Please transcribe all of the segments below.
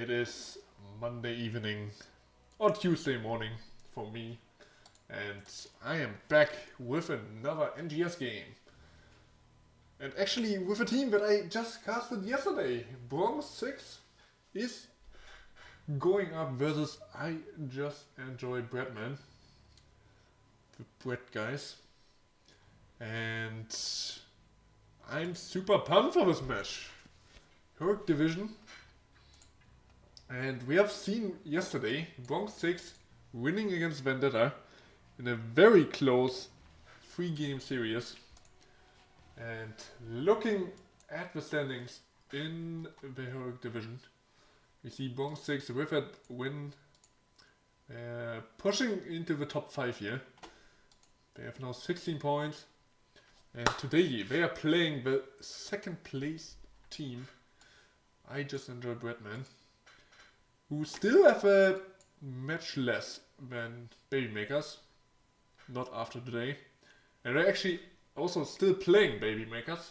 It is Monday evening or Tuesday morning for me, and I am back with another NGS game. And actually with a team that I just casted yesterday. Bronze6 is going up versus I just enjoy Breadman. The bread guys. And I'm super pumped for this match. Herc division. And we have seen yesterday Bronze6 winning against Vendetta in a very close 3-game series. And looking at the standings in the Heroic division, we see Bronze6 with that win pushing into the top 5 here. They have now 16 points. And today they are playing the second place team. I just enjoy Breadman, who still have a match less than Babymakers. Not after today. And they're actually also still playing Babymakers.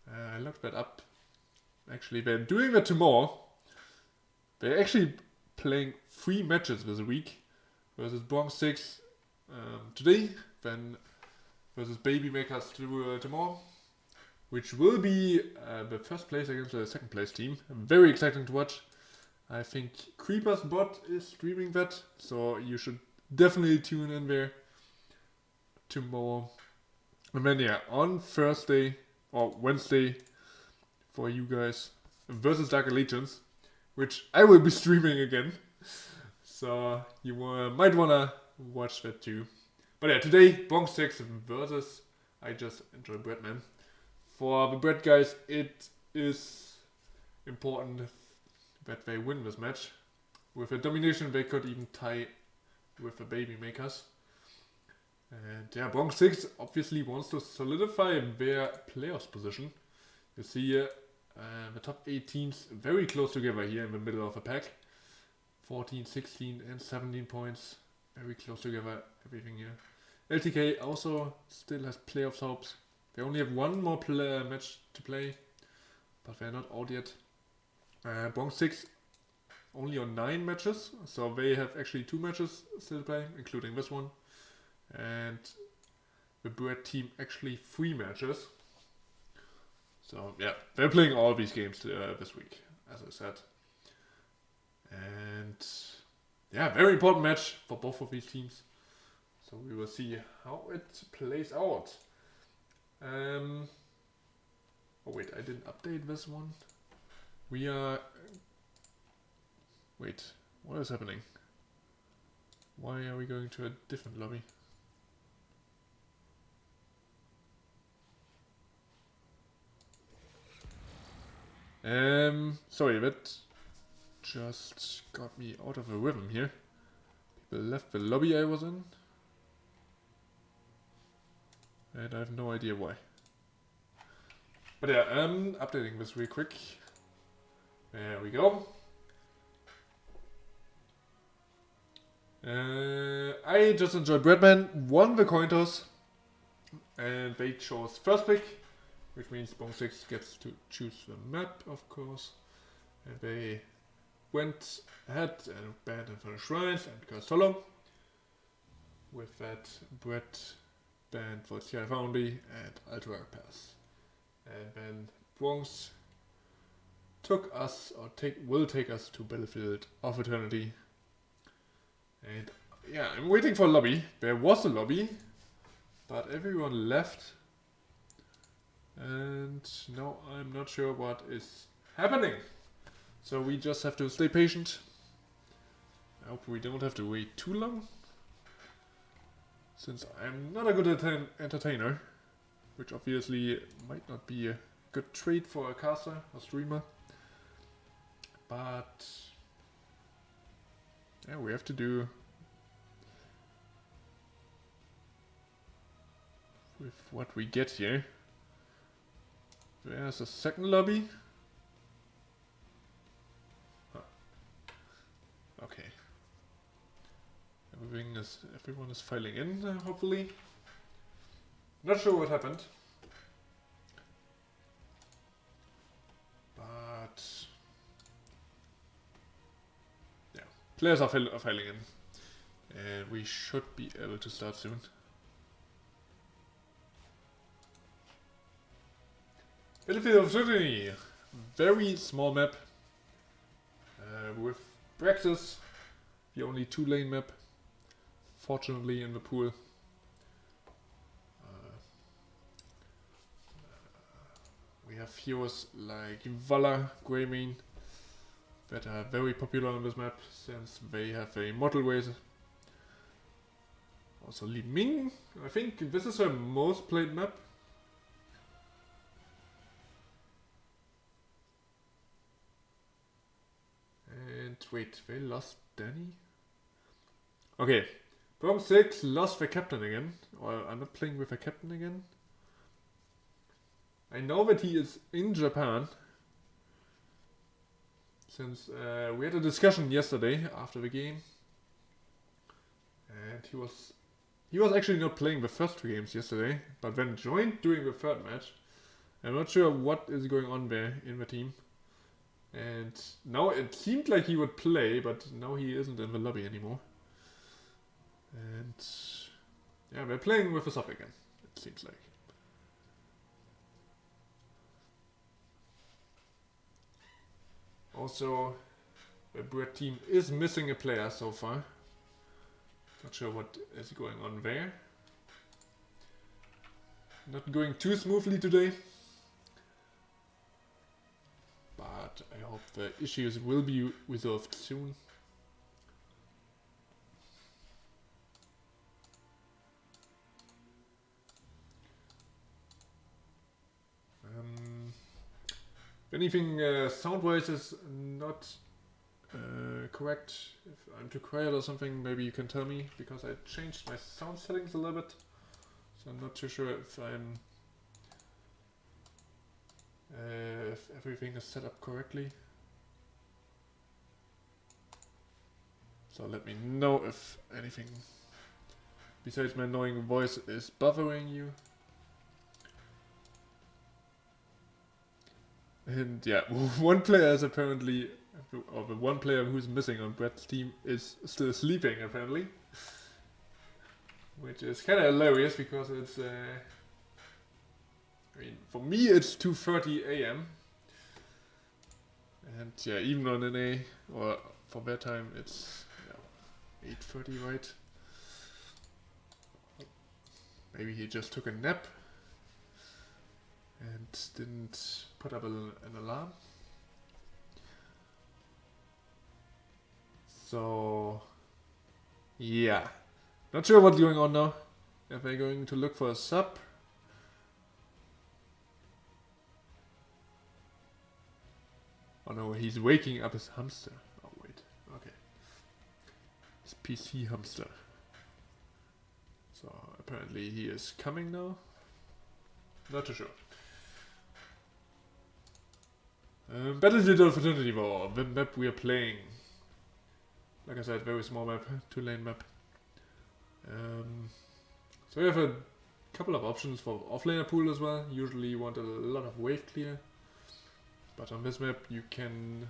I looked that up. Actually, they're doing that tomorrow. They're actually playing 3 matches this week versus Bronze6 today, then versus Babymakers tomorrow, which will be the first place against the second place team. Very exciting to watch. I think Creeper's bot is streaming that, so you should definitely tune in there tomorrow. And then yeah, on Thursday or Wednesday for you guys versus Dark Allegiance, which I will be streaming again. So you might wanna watch that too. But yeah, today Bronze6 versus I just enjoy Breadman. For the Bread guys, it is important that they win this match. With a domination, they could even tie with the Babymakers. And yeah, Bronze6 obviously wants to solidify their playoffs position. You see here the top 8 teams very close together here in the middle of the pack. 14, 16 and 17 points. Very close together, everything here. LTK also still has playoffs hopes. They only have one more match to play, but they're not out yet. Bronze6 only on 9 matches, so they have actually 2 matches still to play, including this one. And the Bread team actually 3 matches. So yeah, they're playing all these games this week, as I said. And yeah, very important match for both of these teams. So we will see how it plays out. Oh wait, I didn't update this one. We are... Wait, what is happening? Why are we going to a different lobby? Sorry, that just got me out of a rhythm here. People left the lobby I was in. And I have no idea why. But yeah, updating this real quick. There we go. I just enjoyed Breadman, won the coin toss, and they chose first pick, which means Bronze6 gets to choose the map, of course. And they went ahead and banned Infernal Shrines and Cursed Hollow. With that, Bread banned for TI Foundry and Ultra Pass. And then Bronze will take us to Battlefield of Eternity. And yeah, I'm waiting for a lobby. There was a lobby, but everyone left. And now I'm not sure what is happening. So we just have to stay patient. I hope we don't have to wait too long, since I'm not a good entertainer, which obviously might not be a good trait for a caster or streamer. But yeah, we have to do with what we get here. There's a second lobby. Huh. Okay. Everyone is filing in, hopefully. Not sure what happened. But Players are filing in. And we should be able to start soon. Battlefield of Germany. Very small map. With Brexit, the only 2-lane map. Fortunately in the pool. We have heroes like Valor, Greymane that are very popular on this map since they have a model race. Also Li Ming, I think this is her most played map. And wait, they lost Danny? Okay, Bronze6 lost the captain again. Or I'm not playing with a captain again. I know that he is in Japan. Since we had a discussion yesterday after the game. And he was actually not playing the first 2 games yesterday, but then joined during the 3rd match. I'm not sure what is going on there in the team. And now it seemed like he would play, but now he isn't in the lobby anymore. And yeah, they're playing with a sub again, it seems like. Also, the Brit team is missing a player so far. Not sure what is going on there. Not going too smoothly today. But I hope the issues will be resolved soon. If anything sound-wise is not correct, if I'm too quiet or something, maybe you can tell me, because I changed my sound settings a little bit. So I'm not too sure if if everything is set up correctly. So let me know if anything besides my annoying voice is bothering you. And yeah, one player is apparently, or the one player who's missing on Brett's team is still sleeping apparently. Which is kind of hilarious because it's, I mean, for me it's 2:30 AM. And yeah, even on NA, or for their time, it's 8:30, right? Maybe he just took a nap and didn't put up an alarm. So yeah, not sure what's going on now. If they're going to look for a sub. Oh no, he's waking up his hamster. Oh wait, okay. His PC hamster. So apparently he is coming now. Not too sure. Battlefield of Fraternity War, the map we are playing. Like I said, very small map, 2-lane map. So we have a couple of options for offlaner pool as well. Usually you want a lot of wave clear. But on this map you can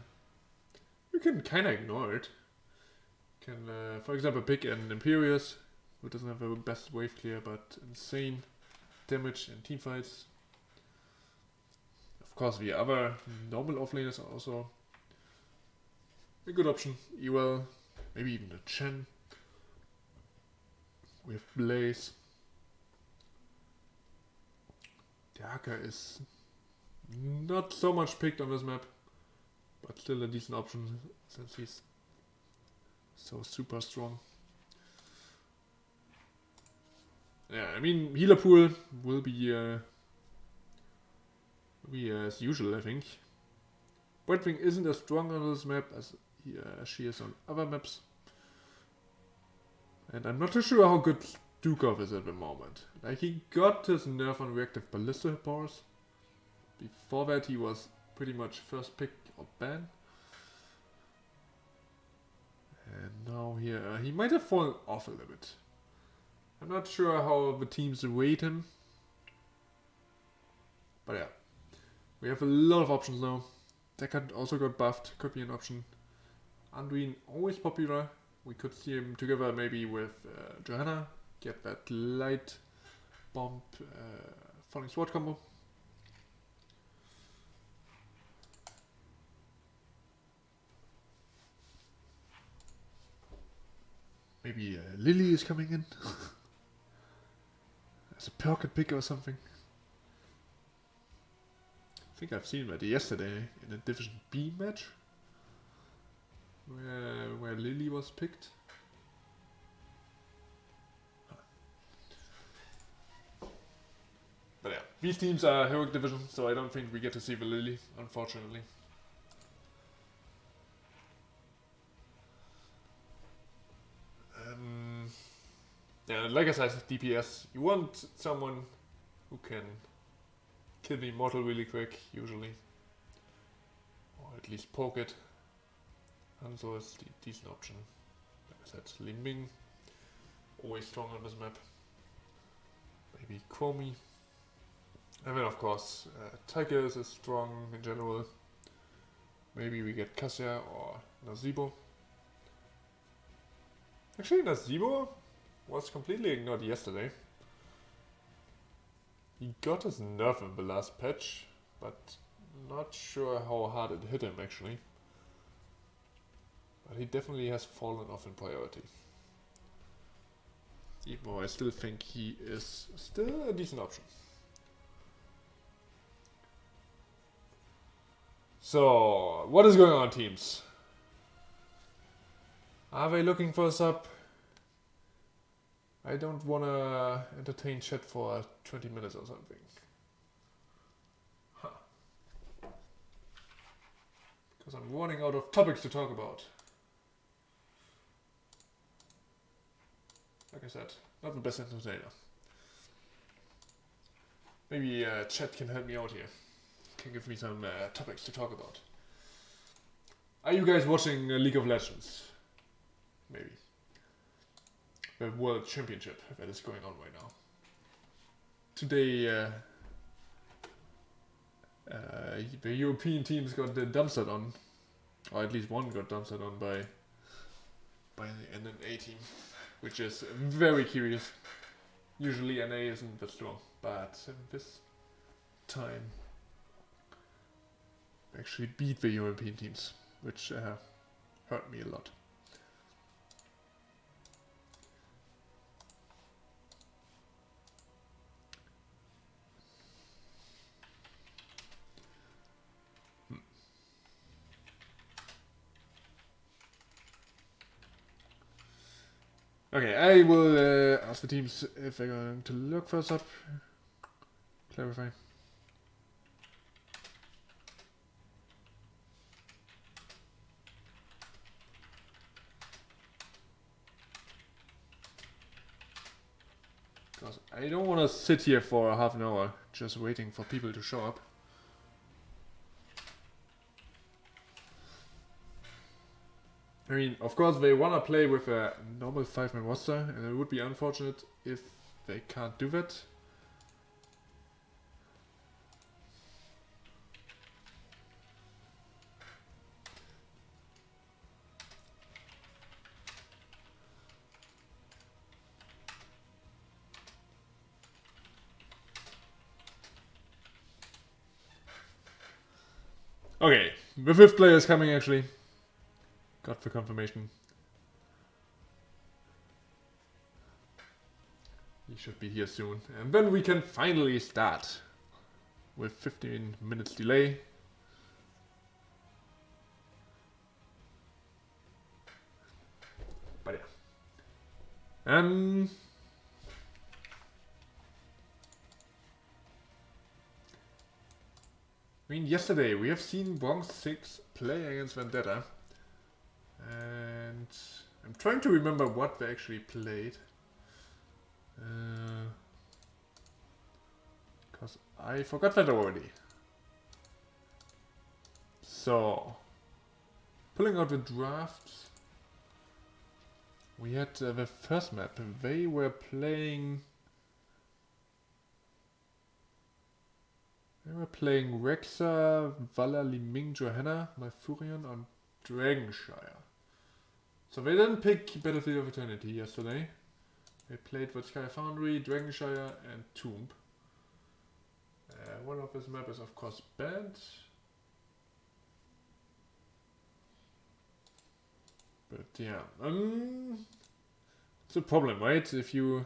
kind of ignore it. You can, for example, pick an Imperius, who doesn't have the best wave clear, but insane damage in teamfights. Of course, the other normal offlaners are also a good option. Ewell, maybe even a Chen. We have Blaze. Daka is not so much picked on this map, but still a decent option since he's so super strong. Yeah, I mean, healer pool will be as usual, I think. Brightwing isn't as strong on this map as she is on other maps. And I'm not too sure how good Dukov is at the moment. Like, he got his nerf on reactive ballista powers. Before that he was pretty much first pick or ban. And now here, he might have fallen off a little bit. I'm not sure how the teams rate him. But yeah, we have a lot of options now. Deckard also got buffed, could be an option. Anduin always popular. We could see him together maybe with Johanna. Get that light bomb falling sword combo. Maybe Lily is coming in as a pocket pick or something. I think I've seen that yesterday in a Division B match where Lily was picked. But yeah, these teams are heroic division, so I don't think we get to see the Lily, unfortunately. Yeah, like I said, DPS, you want someone who can kill the immortal really quick, usually. Or at least poke it. Hanzo is the decent option. Like I said, Li Ming, always strong on this map. Maybe Komi. And then of course, Tiger is strong in general. Maybe we get Cassia or Nazeebo. Actually, Nazeebo was completely ignored yesterday. He got his nerf in the last patch, but not sure how hard it hit him actually. But he definitely has fallen off in priority. Even though I still think he is still a decent option. So, what is going on, teams? Are they looking for a sub? I don't wanna entertain chat for 20 minutes or something. Huh. Because I'm running out of topics to talk about. Like I said, not the best entertainer. Maybe chat can help me out here. Can give me some topics to talk about. Are you guys watching League of Legends? Maybe. The World Championship that is going on right now. Today, the European teams got dumpstered on, or at least one got dumpstered on by the NA team, which is very curious. Usually NA isn't that strong, but this time they actually beat the European teams, which hurt me a lot. Okay, I will ask the teams if they're going to look first up. Clarify. Because I don't want to sit here for a half an hour just waiting for people to show up. I mean, of course they want to play with a normal 5-man roster, and it would be unfortunate if they can't do that. Okay, the 5th player is coming actually. Got the confirmation. He should be here soon. And then we can finally start. With 15 minutes delay. But yeah. I mean, yesterday we have seen Bronze6 play against Vendetta. And I'm trying to remember what they actually played. Because I forgot that already. So, pulling out the drafts. We had the first map. They were playing... Rexa, Vala, Li Ming, Johanna, Malfurion and Dragonshire. So they didn't pick Battlefield of Eternity yesterday. They played Sky Foundry, Dragonshire, and Tomb. One of this map is of course banned. But yeah, it's a problem, right? If you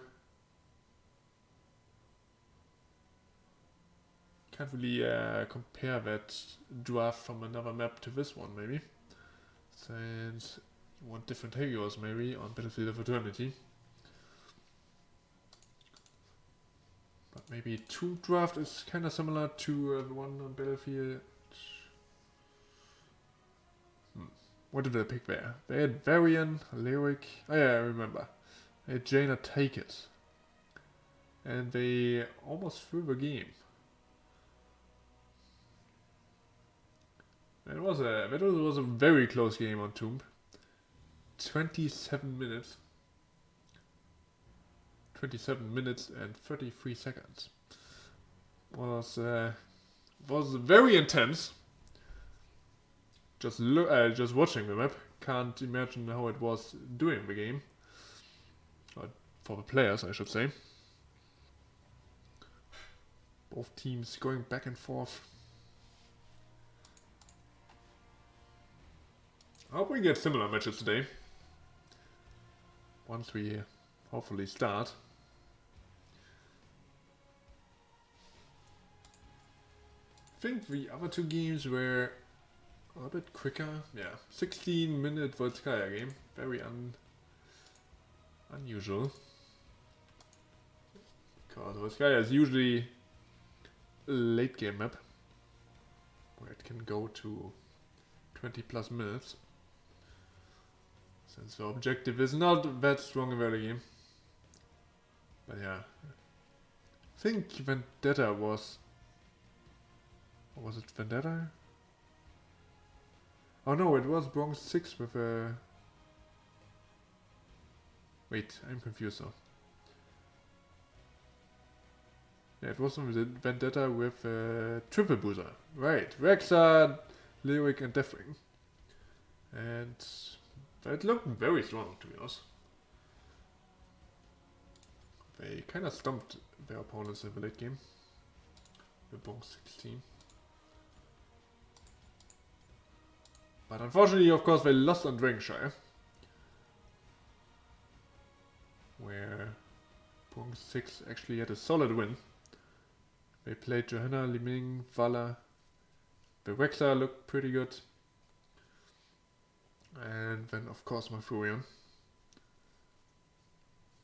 can't really compare that draft from another map to this one, maybe. Since you want different heroes, maybe, on Battlefield of Eternity. But maybe Tomb draft is kind of similar to the one on Battlefield. What did they pick there? They had Varian, Lyric. Oh yeah, I remember. They had Jaina take it. And they almost threw the game. That was a very close game on Tomb. 27 minutes. 27 minutes and 33 seconds. Was very intense. Just watching the map, can't imagine how it was doing the game. For the players, I should say. Both teams going back and forth. I hope we get similar matches today. Once we hopefully start. I think the other two games were a bit quicker. Yeah, 16-minute Volskaya game. Very unusual. Because Volskaya is usually a late game map. Where it can go to 20 plus minutes. Since the objective is not that strong in the early game. But yeah. I think Vendetta was... Or was it Vendetta? Oh no, it was Bronze6 with a... Wait, I'm confused now. Yeah, it was on Vendetta with Triple Boozer. Right, Rexa, Lyric and Deathwing. And that looked very strong, to be honest. They kind of stumped their opponents in the late game. The Bronze6 team. But unfortunately, of course, they lost on Dragonshire. Where Bronze6 actually had a solid win. They played Johanna, Liming, Vala. The Rexa looked pretty good. And then, of course, my Furion.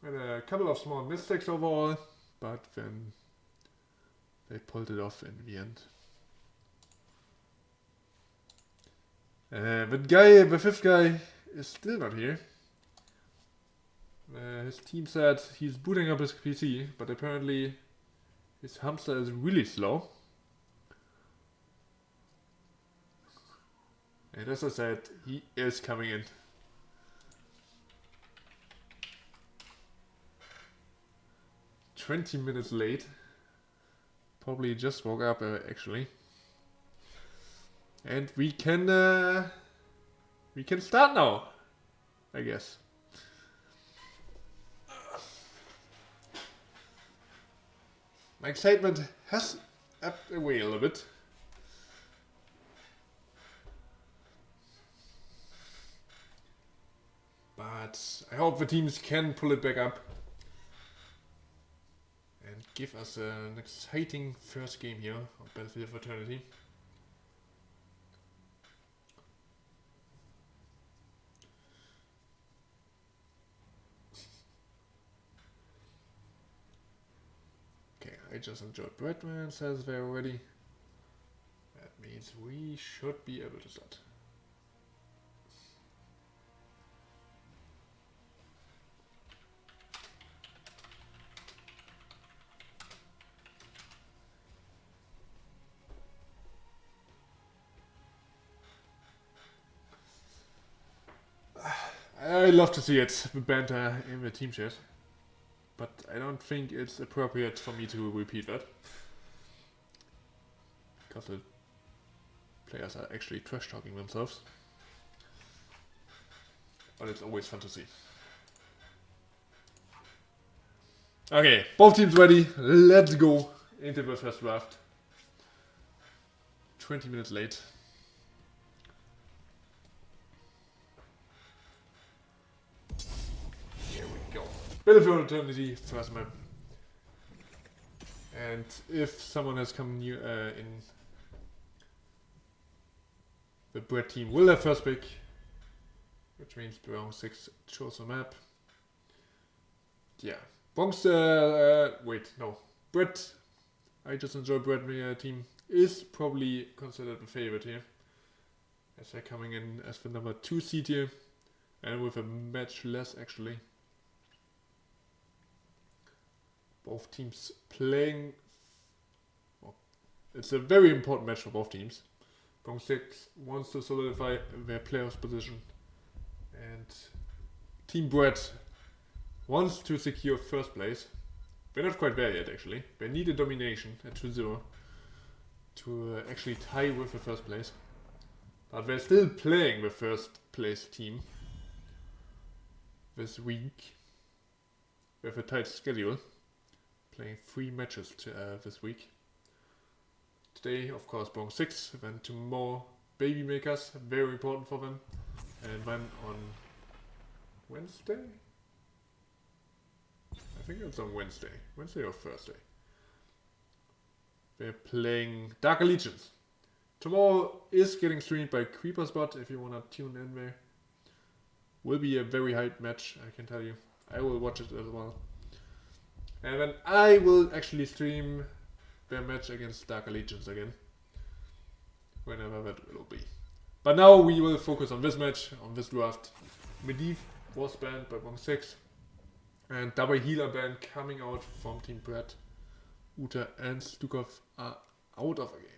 Had a couple of small mistakes overall, but then they pulled it off in the end. The fifth guy, is still not here. His team said he's booting up his PC, but apparently his hamster is really slow. And as I said, he is coming in. "20 minutes late. Probably just woke up actually. And we can start now, I guess. My excitement has upped away a little bit. But I hope the teams can pull it back up. And give us an exciting first game here on Battlefield of Eternity. Okay, I just enjoyed Breadman, says there already. That means we should be able to start. I love to see it, the banter in the team chat. But I don't think it's appropriate for me to repeat that. Because the players are actually trash talking themselves. but it's always fun to see. Okay, both teams ready. Let's go into the first draft. 20 minutes late. Here we go. Battlefield Eternity, first map. And if someone has come new in the Brett team will have first pick, which means Bronze6 chose a map. Yeah. Wait, no. Brett, I just enjoy Brett team, is probably considered the favorite here. As they're coming in as the number 2 seed here. And with a match less actually. Both teams playing. Well, it's a very important match for both teams. Bronze6 wants to solidify their playoffs position. And Team Brett wants to secure first place. They're not quite there yet actually. They need a domination at 2-0 to actually tie with the first place. But they're still playing the first place team this week. We have a tight schedule. Playing 3 matches this week. Today, of course, Bronze6. Then tomorrow, Baby Makers. Very important for them. And then on Wednesday? I think it's on Wednesday. Wednesday or Thursday. They're playing Dark Allegiance. Tomorrow is getting streamed by Creeper Spot if you want to tune in there. Will be a very hype match, I can tell you. I will watch it as well. And then I will actually stream their match against Dark Allegiance again. Whenever that will be. But now we will focus on this match, on this draft. Medivh was banned by Bronze6. And double healer ban coming out from Team Brett. Uta and Stukov are out of the game.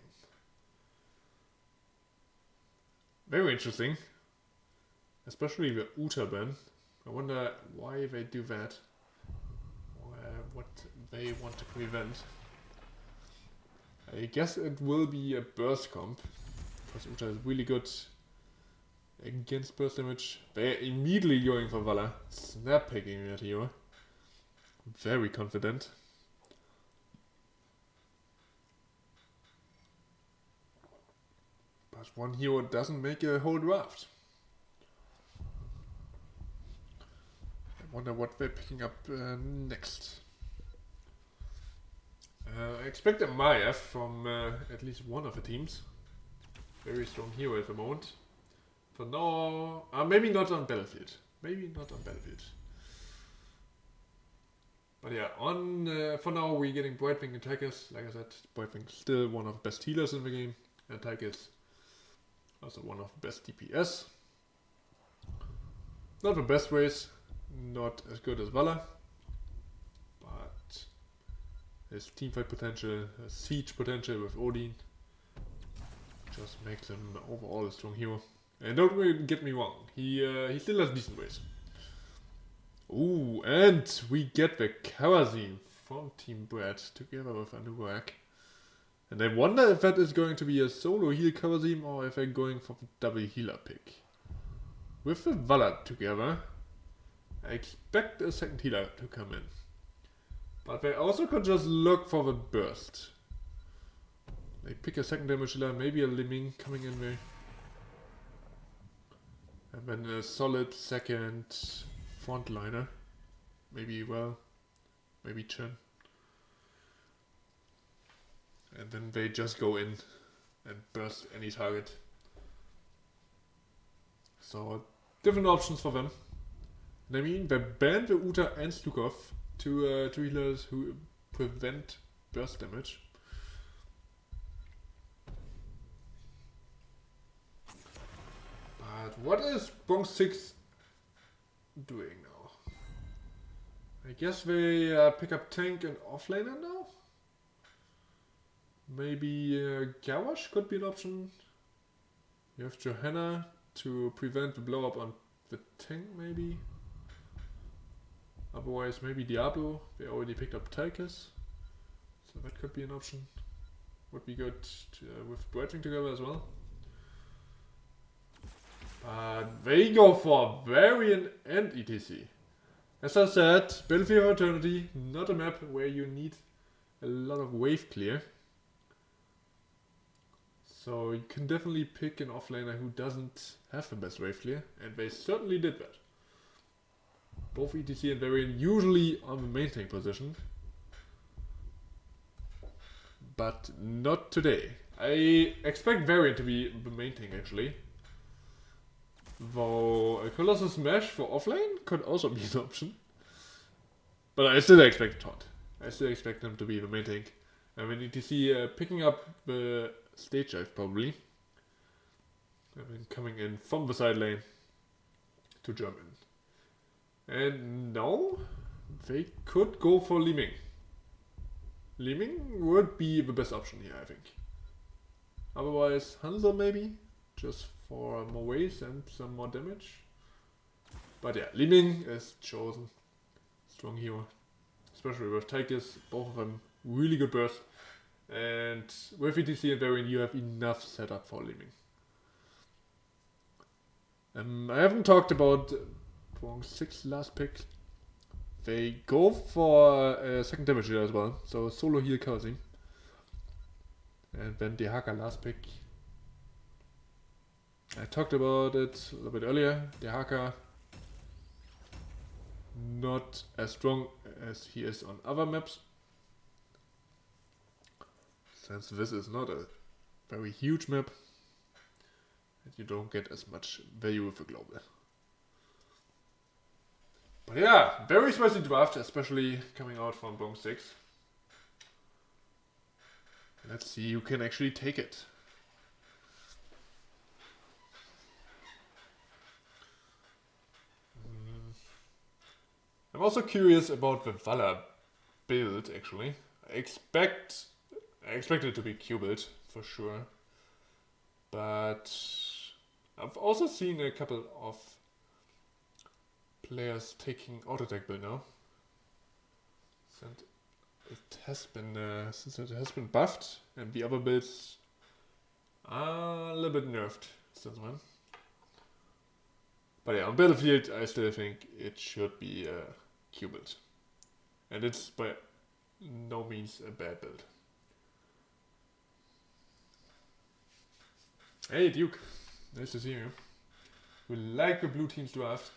Very interesting. Especially the Uta ban. I wonder why they do that. What they want to prevent. I guess it will be a burst comp. Because Uta is really good against burst damage. They're immediately going for Valor. Snap picking that hero. Very confident. But one hero doesn't make a whole draft. I wonder what they're picking up next. I expect a Maiev from at least one of the teams. Very strong hero at the moment. For now, maybe not on Battlefield. Maybe not on Battlefield. But yeah, for now we're getting Brightwing and Tychus. Like I said, Brightwing still one of the best healers in the game. And Tychus also one of the best DPS. Not the best ways. Not as good as Valor. But his teamfight potential, his siege potential with Odin just makes him overall a strong hero. And don't get me wrong, he still has decent ways. Ooh, and we get the Kawazim from Team Brett together with Anurak. And I wonder if that is going to be a solo heal Kawazim or if they're going for the double healer pick. With the Valor together, I expect a second healer to come in. But they also could just look for the burst. They pick a second damage healer, maybe a Liming coming in there. And then a solid second frontliner. Maybe maybe Chen. And then they just go in and burst any target. So different options for them. And I mean, they banned the Uta and Stukov, two healers who prevent burst damage. But what is Bronze6 doing now? I guess they pick up tank and offlaner now? Maybe Gawash could be an option. You have Johanna to prevent the blow up on the tank maybe. Otherwise maybe Diablo. They already picked up Tychus. So that could be an option. Would be good with Brightwing together as well. But But they go for Varian and ETC. As I said, Battlefield of Eternity, not a map where you need a lot of wave clear. So you can definitely pick an offlaner who doesn't have the best wave clear, and they certainly did that. Both ETC and Varian usually on the main tank position. But not today. I expect Varian to be the main tank actually. Though a Colossus Smash for offlane could also be an option. But I still expect Taunt. I still expect him to be the main tank. And we need to see picking up the stage dive probably. I mean coming in from the side lane to jump in. And now they could go for Li Ming. Li Ming would be the best option here, I think. Otherwise Hansel maybe, just for more waves and some more damage. But yeah, Li Ming is chosen. Strong hero. Especially with Tychus, both of them really good burst. And with ETC and Varian you have enough setup for Li Ming. I haven't talked about Bronze6 last pick. They go for a second damage here as well, so solo heal Kazi. And then Dehaka last pick. I talked about it a little bit earlier. Dehaka not as strong as he is on other maps. Since this is not a very huge map, and you don't get as much value with a global. But yeah, very spicy draft, especially coming out from Bronze6. Let's see who can actually take it. I'm also curious about the Valor build actually. I expect it to be Q build for sure. But I've also seen a couple of players taking auto attack build now. Since it has been buffed, and the other builds are a little bit nerfed since then. But yeah, on Battlefield I still think it should be a Q build. And it's by no means a bad build. Hey Duke, nice to see you. We like the blue team's draft.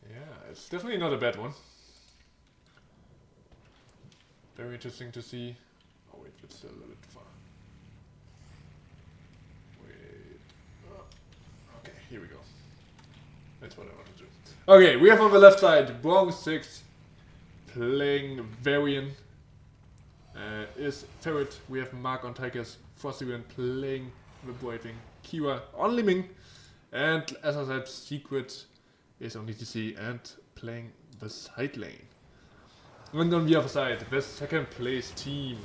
Yeah, it's definitely not a bad one. Very interesting to see. Oh wait, it's still a little bit far. Wait. Oh. Okay, here we go. That's what I want to do. Okay, we have on the left side Bronze6 playing Varian. Is Ferret. We have Mark on Tychus. Frostybjorn playing the Brightwing. Kira on Li Ming. And as I said, Secret is on ETC and playing the side lane. And on the other side, the second place team.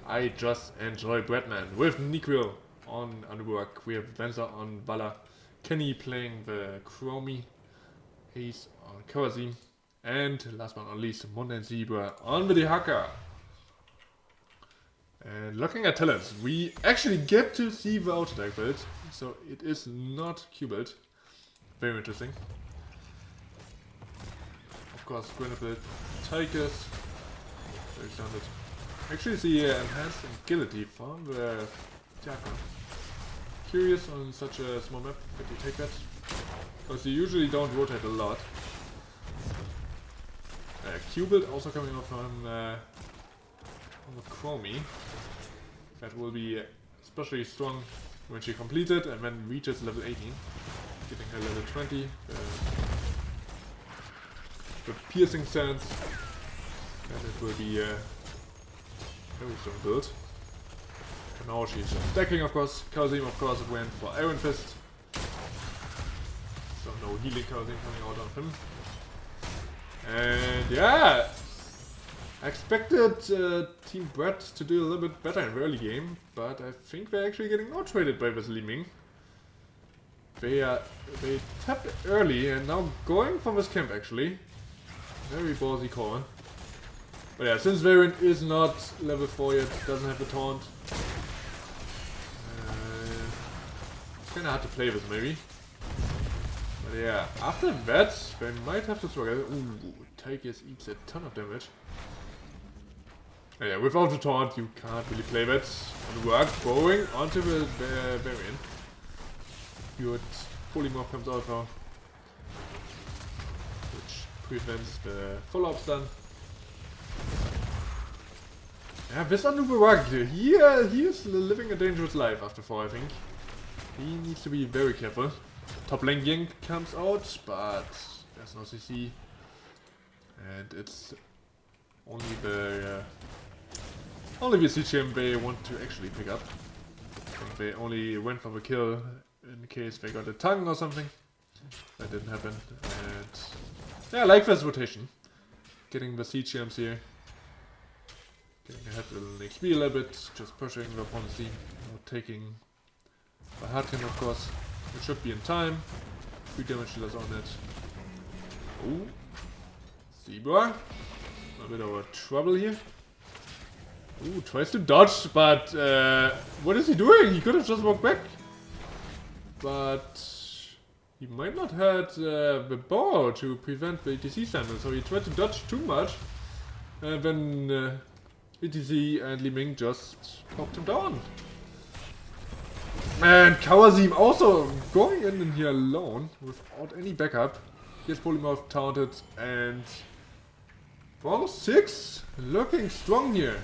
I just enjoy Bradman with Niquil on Underwork. We have Venza on Valor. Kenny playing the Chromie. Hayes on Kawazim. And last but not least, Munda and Zebra on the Dehaka. And looking at talents, we actually get to see the auto attack build. So it is not Q build. Very interesting. Of course, Grenade build, Tychus. Very standard. Actually, the enhanced agility from the Tiaka. Curious on such a small map that you take that. Because you usually don't rotate a lot. Q build also coming up from the Chromie. That will be especially strong when she completes it and then reaches level 18. Getting her level 20. The piercing stance. And it will be a very strong build. And now she's stacking, of course. Kawazim, of course, went for Iron Fist. So no healing Kawazim coming out of him. And yeah, I expected Team Brett to do a little bit better in the early game, but I think they're actually getting out-traded by this Li Ming. They tapped early and now going for this camp actually. Very ballsy call. But yeah, since Varian is not level 4 yet, doesn't have the taunt. kinda hard to play with maybe. But yeah, after that, they might have to struggle. Ooh, Tigers eats a ton of damage. Yeah, without the taunt, you can't really play that. And work going onto the variant. Good polymorph comes out now, which prevents the follow-up stun. Yeah, this Anuba worked. He is living a dangerous life after 4, I think. He needs to be very careful. Top lane gank comes out, but there's no CC. And it's only the CGM they want to actually pick up. I think they only went for the kill in case they got a tongue or something. That didn't happen. And yeah, I like this rotation. Getting the CGMs here. Getting ahead with an XP a little bit, just pushing the opponent's team, not taking the hard him of course. It should be in time. 3 damage dealers on it. Ooh. Zebra. A bit of a trouble here. Ooh, tries to dodge, but what is he doing? He could have just walked back. But he might not have the bow to prevent the ETC channel, so he tried to dodge too much. And then ETC and Li Ming just popped him down. And Kawazim also going in here alone without any backup. Here's Polymorph taunted and Bronze6 looking strong here.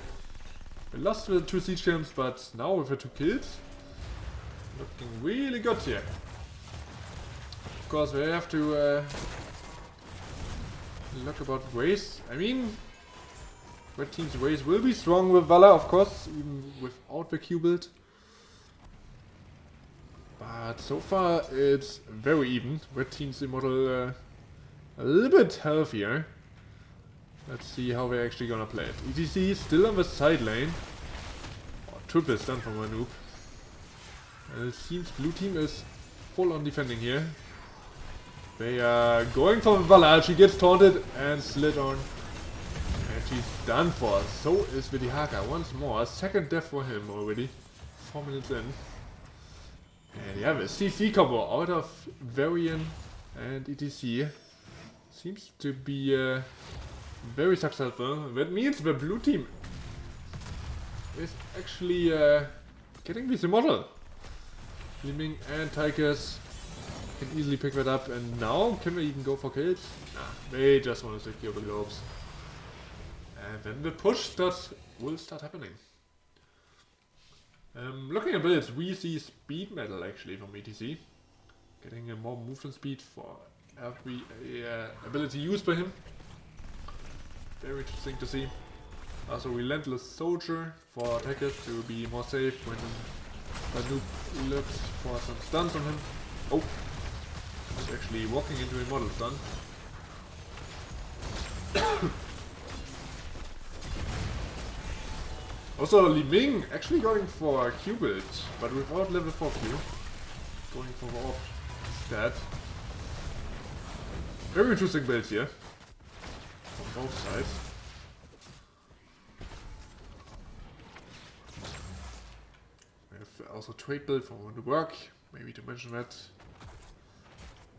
We lost with 2 siege camps, but now with the 2 kills, looking really good here. Of course, we have to look about ways. I mean, Red Team's ways will be strong with Valor, of course, even without the Q build. But so far, it's very even. Red Team's Immortal a little bit healthier. Let's see how we're actually gonna play it. ETC still on the side lane. Oh, triple stun from my noob. And it seems blue team is full on defending here. They are going for Valhalla. She gets taunted and slid on. And she's done for. So is Vidihaka once more. Second death for him already. 4 minutes in. And yeah, the CC combo out of Varian and ETC seems to be very successful. That means the blue team is actually getting this immortal. Li Ming and Tigers can easily pick that up, and now can they even go for kills? Nah, they just want to secure the globes. And then the push will start happening. Looking at builds, we see speed metal actually from ETC. Getting a more movement speed for every ability used by him. Very interesting to see. Also Relentless Soldier for attackers to be more safe when the noob looks for some stuns on him. Oh! He's actually walking into a model stun. Also Li Ming actually going for a Q build, but without level 4 Q. Going for the off stat. Very interesting builds here. From both sides. We have also trade build from the work, maybe to mention that.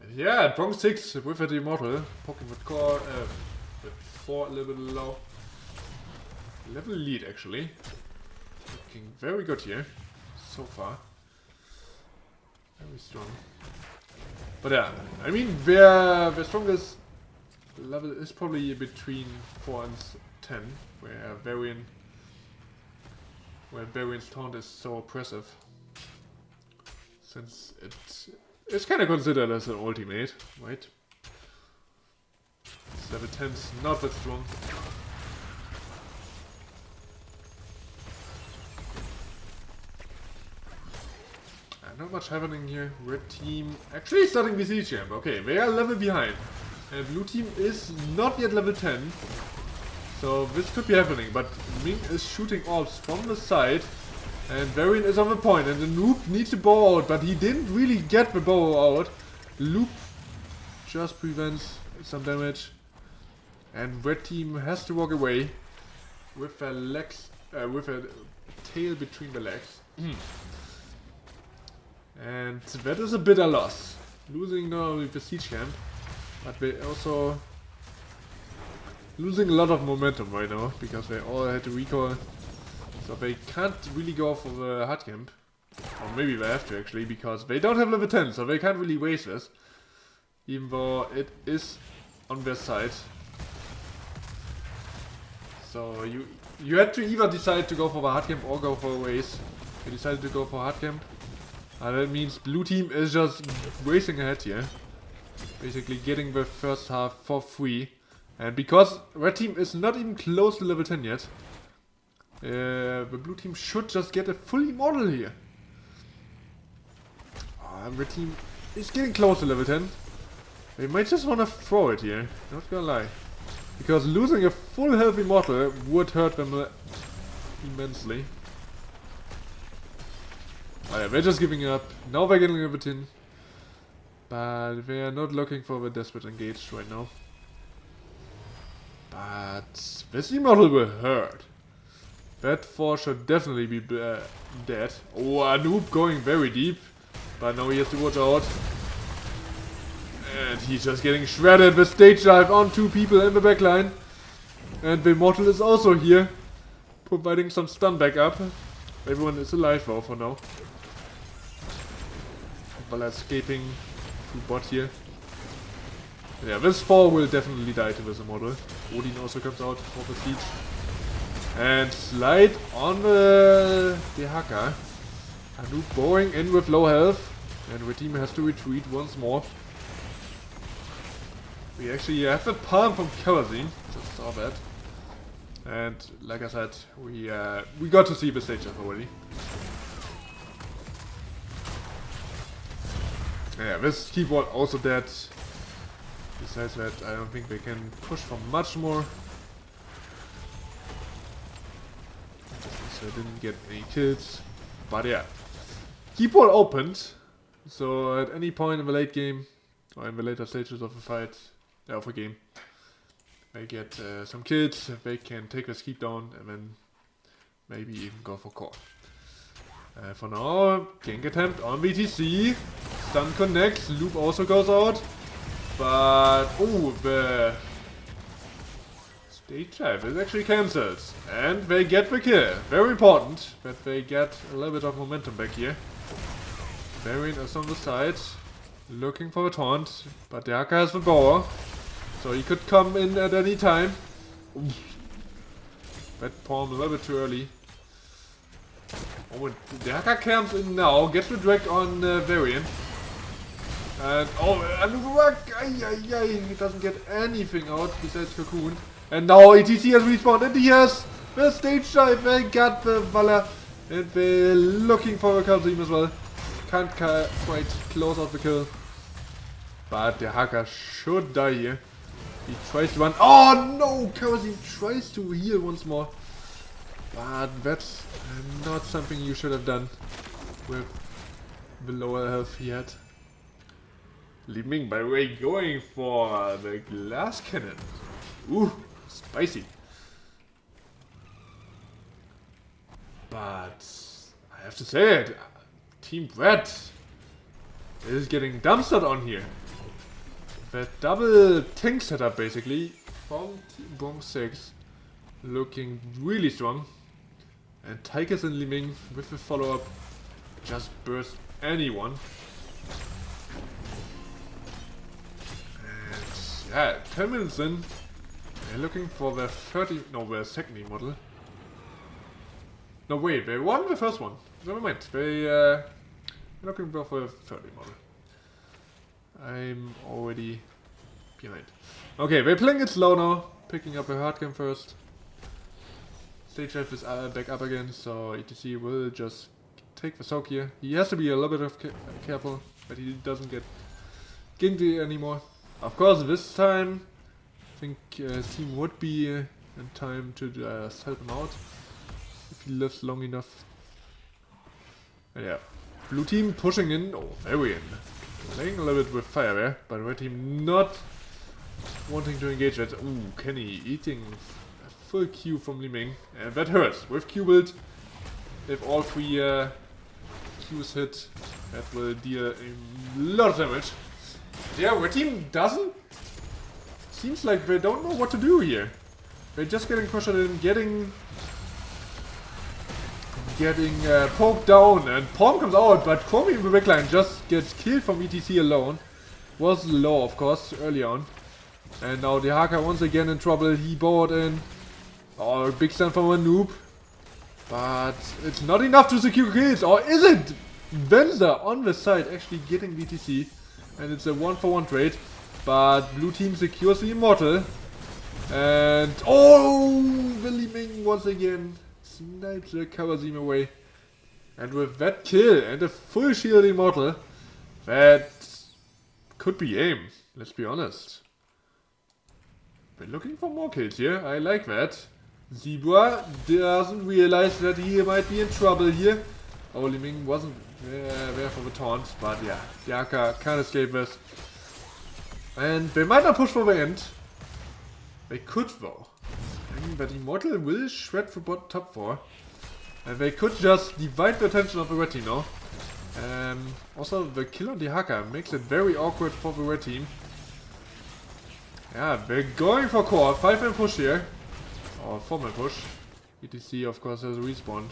And yeah, Bronze6 with the immortal, poking with core, with 4 a little bit low. Level lead actually. Looking very good here, so far. Very strong. But yeah, I mean, the strongest level is probably between 4 and 10, where Varian's taunt is so oppressive. Since it's kind of considered as an ultimate, right? Level 10's not that strong. Not much happening here. Red team actually starting the siege champ. Okay, they are level behind. And blue team is not yet level 10. So this could be happening. But Ming is shooting orbs from the side. And Varian is on the point. And the noob needs to bow out. But he didn't really get the bow out. Loop just prevents some damage. And red team has to walk away. With their legs, with a tail between the legs. And that is a bitter loss. Losing not only the siege camp, but they also losing a lot of momentum right now because they all had to recall. So they can't really go for the hard camp. Or maybe they have to actually, because they don't have level 10, so they can't really waste this. Even though it is on their side. So you had to either decide to go for the hard camp or go for a race. They decided to go for hard camp. That means blue team is just racing ahead here. Basically getting the first half for free. And because red team is not even close to level 10 yet, the blue team should just get a full immortal here. Red team is getting close to level 10. They might just want to throw it here, not gonna lie. Because losing a full health immortal would hurt them immensely. Oh yeah, they're just giving up. Now they're getting level 10. But they are not looking for the desperate engage right now. But this immortal will hurt. That 4 should definitely be dead. Oh, a noob going very deep. But now he has to watch out. And he's just getting shredded with stage dive on 2 people in the backline. And the immortal is also here, providing some stun backup. Everyone is alive though for now. While escaping through bot here. Yeah, this 4 will definitely die to this immortal. Odin also comes out for the siege. And slide on the Haka. Anoop going in with low health. And the team has to retreat once more. We actually have the palm from Kerosene. Just saw that. And like I said, we got to see the stages already. Yeah, this keyboard also dead. Besides that, I don't think they can push for much more. So I didn't get any kills. But yeah. Keyboard opened. So at any point in the late game, or in the later stages of the fight, of a game, they get some kills, they can take this keep down and then maybe even go for core. For now, gank attempt on BTC, stun connects, loop also goes out, but oh, the stage dive is actually cancelled, and they get the kill. Very important that they get a little bit of momentum back here. Varian is on the side, looking for a taunt, but the Haka has the bower, so he could come in at any time. Oof. That palm a little bit too early. Oh, the Haka comes in now, gets the drag on Varian. And oh, he doesn't get anything out besides Cocoon. And now ETC has respawned, and he has the stage dive. They got the Valor, and they're looking for a Kalsim as well. Can't quite close out the kill. But the Haka should die here. He tries to run. Oh no! Kerosene tries to heal once more. But that's not something you should have done with the lower health he had. Li Ming, by the way, going for the glass cannon. Ooh, spicy. But I have to say it. Team Red is getting dumpstered on here. The double tank setup basically from Team Bronze6 looking really strong. And Tigers and Li Ming with the follow-up just burst anyone. And yeah, 10 minutes in, they're looking for the the second model. No wait, they won the first one. Never mind, they looking for the third model. I'm already behind. Okay, they're playing it slow now, picking up a hard game first. Stage F is back up again, so ETC will just take the soak here. He has to be a little bit careful that he doesn't get ginked anymore. Of course, this time I think team would be in time to help him out if he lives long enough. And yeah, blue team pushing in. Oh, Varian playing a little bit with fire there, but red team not wanting to engage that. Ooh, Kenny eating a full Q from Li Ming, and that hurts. With Q build, if all 3 fuse hit. That will deal a lot of damage. Yeah, our team doesn't... Seems like they don't know what to do here. They're just getting pressured in, getting poked down, and Palm comes out, but Chromie in the backline just gets killed from ETC alone. Was low, of course, early on. And now the Haka once again in trouble. He bought in. Oh, big stand from a noob. But it's not enough to secure kills, or is it? Venza on the side actually getting DTC. And it's a 1-for-1 trade. But blue team secures the Immortal. And oh, Willy Ming once again snipes the Kawazim away. And with that kill and a full shield Immortal, that could be aim, let's be honest. We're looking for more kills here, I like that. Zebra doesn't realize that he might be in trouble here. Oh, Li Ming wasn't there for the taunt, but yeah, Yaka can't escape this. And they might not push for the end. They could though. But Immortal will shred the top 4. And they could just divide the attention of the red team now. Also, the kill on the Haka makes it very awkward for the red team. Yeah, they're going for core. 5-man push here. Or 4-man push. ETC, of course, has a respawn.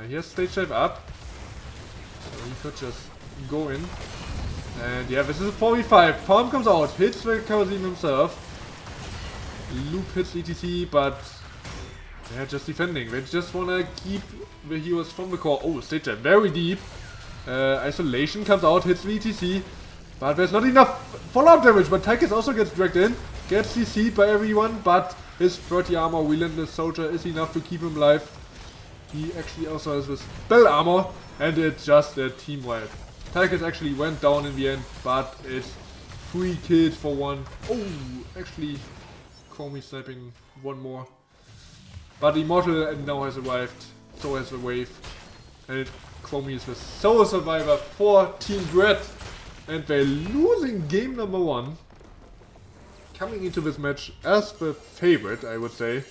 He has stage dive up. So he could just go in. And yeah, this is a 4v5. Palm comes out, hits the Kawazim himself. Loop hits ETC, but they're just defending. They just want to keep the heroes from the core. Oh, stage dive very deep. Isolation comes out, hits the ETC. But there's not enough follow-up damage. But Tychus also gets dragged in. Gets CC'd by everyone. But his 30 armor, Relentless Soldier, is enough to keep him alive. He actually also has this spell armor. And it's just a team wipe. Tychus actually went down in the end. But it's 3 kills for 1. Oh, actually, Chromie sniping one more. But Immortal now has arrived. So has the wave. And Chromie is the sole survivor for Team Red. And they're losing game number 1. Coming into this match as the favorite, I would say.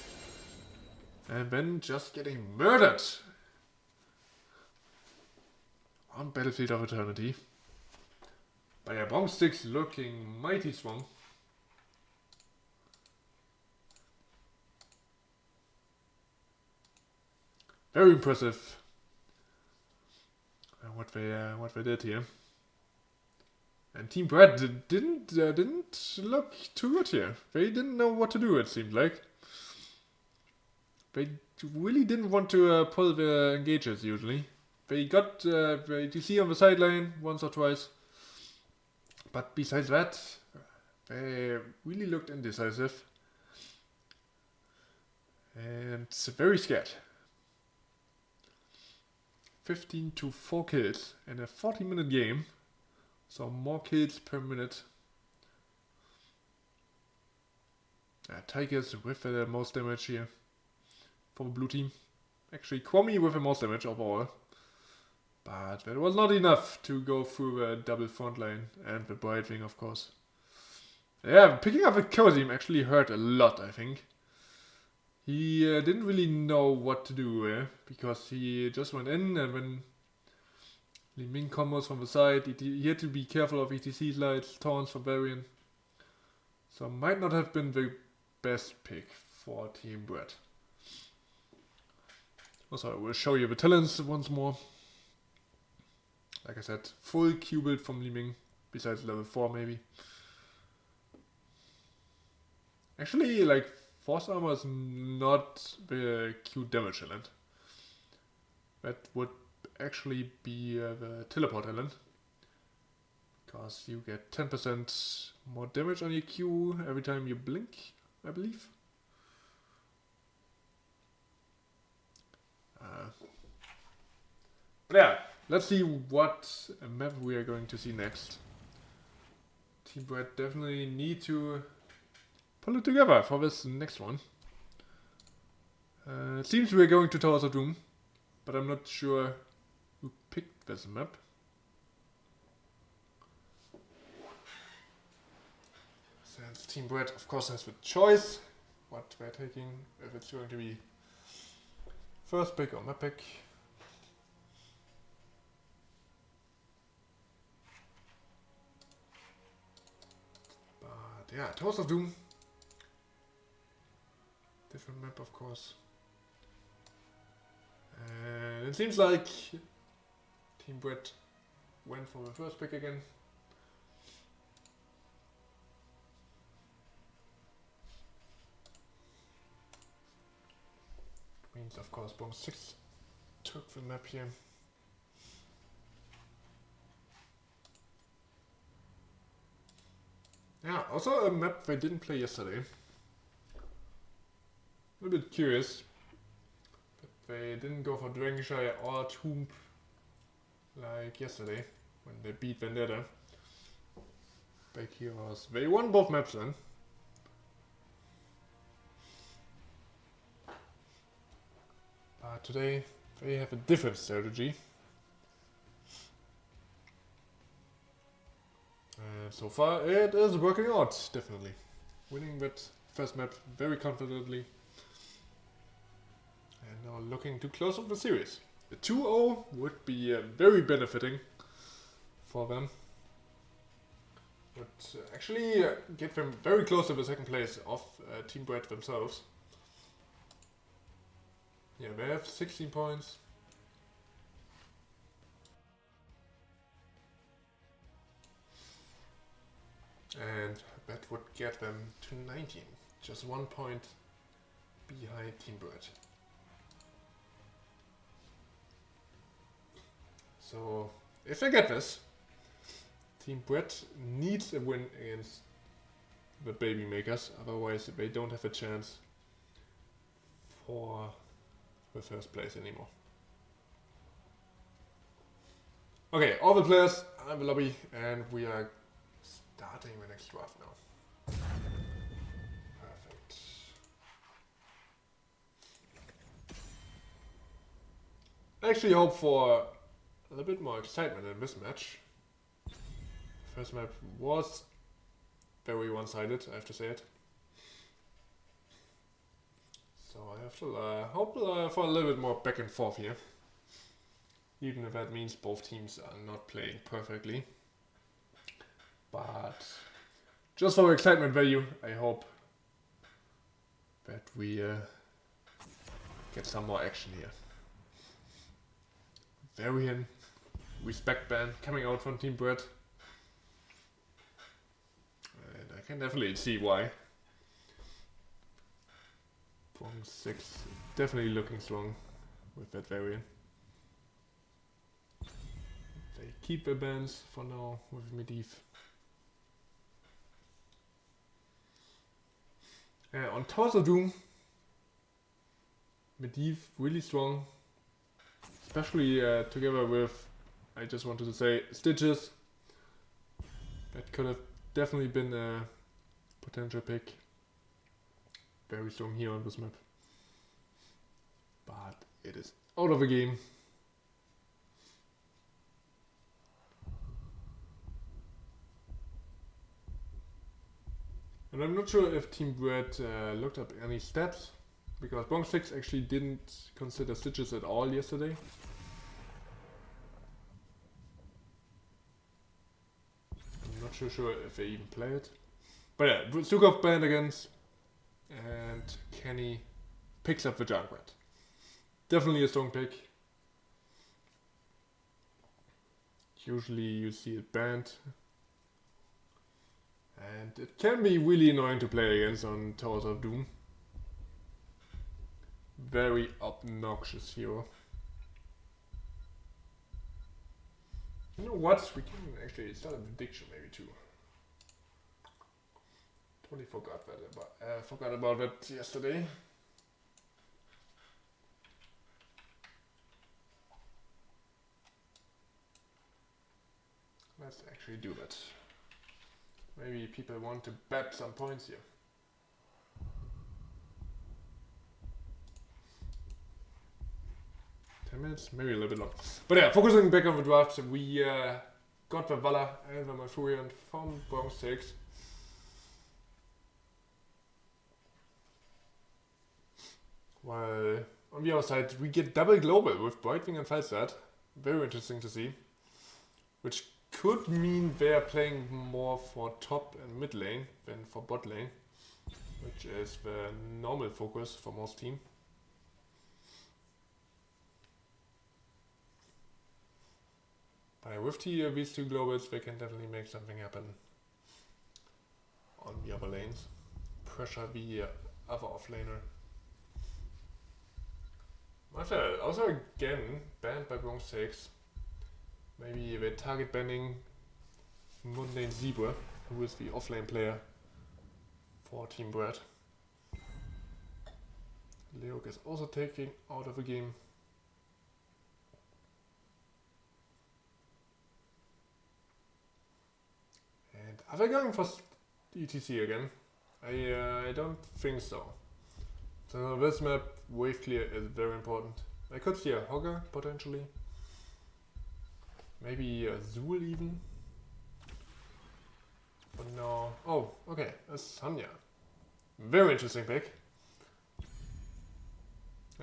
And then just getting murdered. On Battlefield of Eternity. By a Bronze6 looking mighty strong. Very impressive. What they did here. And Team Brad didn't look too good here. They didn't know what to do, it seemed like. They really didn't want to pull the engagers usually. They got the DC on the sideline once or twice. But besides that, they really looked indecisive. And very scared. 15 to 4 kills in a 40-minute game. So more kills per minute. Tigers with the most damage here for the blue team. Actually, Chromie with the most damage overall. But that was not enough to go through the double front line and the Brightwing, of course. Yeah, picking up the Kawazim actually hurt a lot, I think. He didn't really know what to do because he just went in, and when Li Ming combos from the side, he had to be careful of ETC slides, taunts for Varian. So might not have been the best pick for Team Brad. Also, I will show you the talents once more. Like I said, full Q build from Li Ming, besides level 4 maybe. Actually, like, Force Armor is not the Q damage talent. That would actually be the Teleport talent. Because you get 10% more damage on your Q every time you blink, I believe. But yeah, let's see what map we are going to see next. Team Brad definitely need to pull it together for this next one. It seems we are going to Towers of Doom, but I'm not sure who picked this map. Since Team Brad, of course, has the choice what we're taking, if it's going to be first pick or map pick. yeah, Towers of Doom. Different map, of course. And it seems like Team Brett went for the first pick again. Means, of course, Bronze6 took the map here. Yeah, also a map they didn't play yesterday. A little bit curious. But they didn't go for Dragonshire or Tomb like yesterday when they beat Vendetta. Back Heroes. They won both maps then. But today they have a different strategy. And so far it is working out, definitely. Winning that first map very confidently. And now looking to close off the series. A 2-0 would be very benefiting for them. Would actually get them very close to the second place of Team Brett themselves. Yeah, they have 16 points. And that would get them to 19. Just 1 point behind Team Brett. So, if they get this, Team Brett needs a win against the Baby Makers, otherwise they don't have a chance for the first place anymore. Okay, all the players are in the lobby and we are starting the next draft now. Perfect. I actually hope for a little bit more excitement in this match. First map was very one-sided, I have to say it. So I have to hope for a little bit more back and forth here. Even if that means both teams are not playing perfectly. But just for excitement value, I hope that we get some more action here. Varian, respect ban coming out from Team Brett. And I can definitely see why. Bronze6 definitely looking strong with that Varian. They keep the bans for now with Medivh. On Towers of Doom, Medivh really strong, especially together with, I just wanted to say, Stitches. That could have definitely been a potential pick. Very strong here on this map. But it is out of the game. And I'm not sure if Team Brett looked up any stats, because Bronze6 actually didn't consider Stitches at all yesterday. I'm not sure if they even play it. But yeah, Stukov banned against, and Kenny picks up the Junkrat. Definitely a strong pick. Usually you see it banned. And it can be really annoying to play against on Towers of Doom. Very obnoxious hero. You know what? We can actually start a prediction maybe too. Totally forgot about that yesterday. Let's actually do that. Maybe people want to bet some points here. Minutes, maybe a little bit long. But yeah, focusing back on the draft, we got the Valor and the Malfurion from Bronze6. While on the other side, we get double global with Brightwing and Falstad. Very interesting to see. Which could mean they're playing more for top and mid lane than for bot lane, which is the normal focus for most teams. But with these two globals, they can definitely make something happen on the other lanes. Pressure the other offlaner. Marcel, also again banned by Bronze6. Maybe they target banning Mundane Zebra, who is the offlane player for Team Brad. Leok is also taking out of the game. And are they going for ETC again? I don't think so. So this map, wave clear is very important. I could see a Hogger potentially. Maybe a Zool even. But no. Oh, okay. A Sanya. Very interesting pick.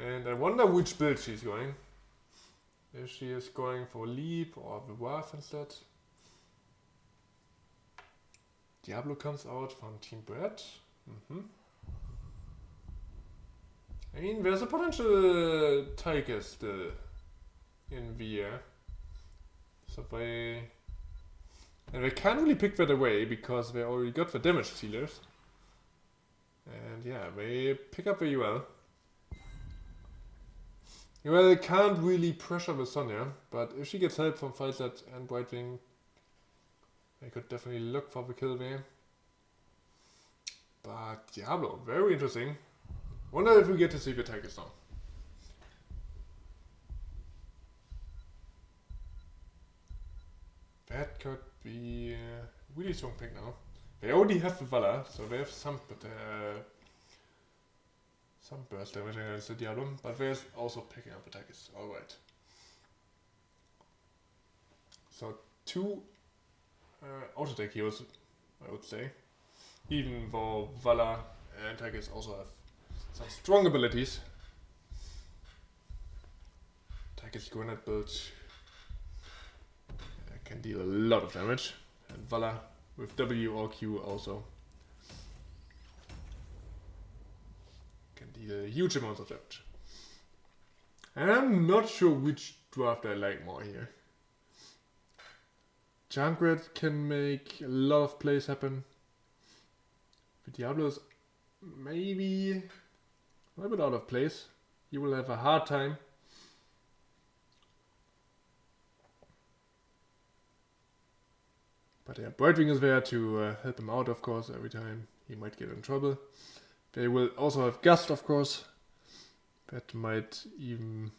And I wonder which build she's going. If she is going for Leap or the Warf instead. Diablo comes out from Team Brad. I mean, there's a potential Tiger still in the air. So they can't really pick that away because they already got the damage stealers. And yeah, they pick up very well. Well, they can't really pressure the Sonya, but if she gets help from Falset and Whitewing, they could definitely look for the kill there. But Diablo, very interesting. Wonder if we get to see the Tigers now. That could be a really strong pick now. They already have the Valor, so they have some burst damage against the Diablo, but they're also picking up the Tigers. Alright. So two auto attack heroes, I would say. Even though Valor and Tigers also have some strong abilities. Tigers grenade build can deal a lot of damage, and Valor with W or Q also can deal huge amounts of damage. And I'm not sure which draft I like more here. Junkrat can make a lot of plays happen. The Diablo is maybe a little bit out of place. He will have a hard time. But yeah, Brightwing is there to help him out, of course, every time he might get in trouble. They will also have Gust, of course. That might even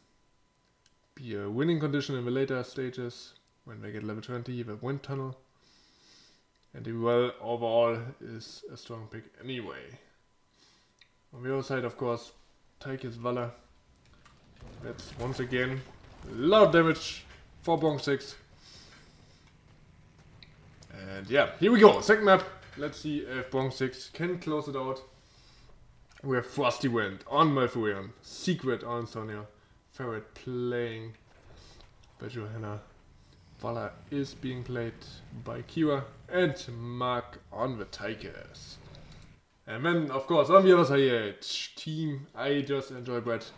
be a winning condition in the later stages. When they get level 20, the Wind Tunnel. And the well overall is a strong pick anyway. On the other side, of course, Tyke's Valor. That's once again a lot of damage for Bronze6. And yeah, here we go. Second map. Let's see if Bronze6 can close it out. We have Frosty Wind on Malfurion, Secret on Sonya, Ferret playing by Johanna. Valor is being played by Kira and Mark on the Tigers. And then, of course, on the other side, Team I Just Enjoy Brett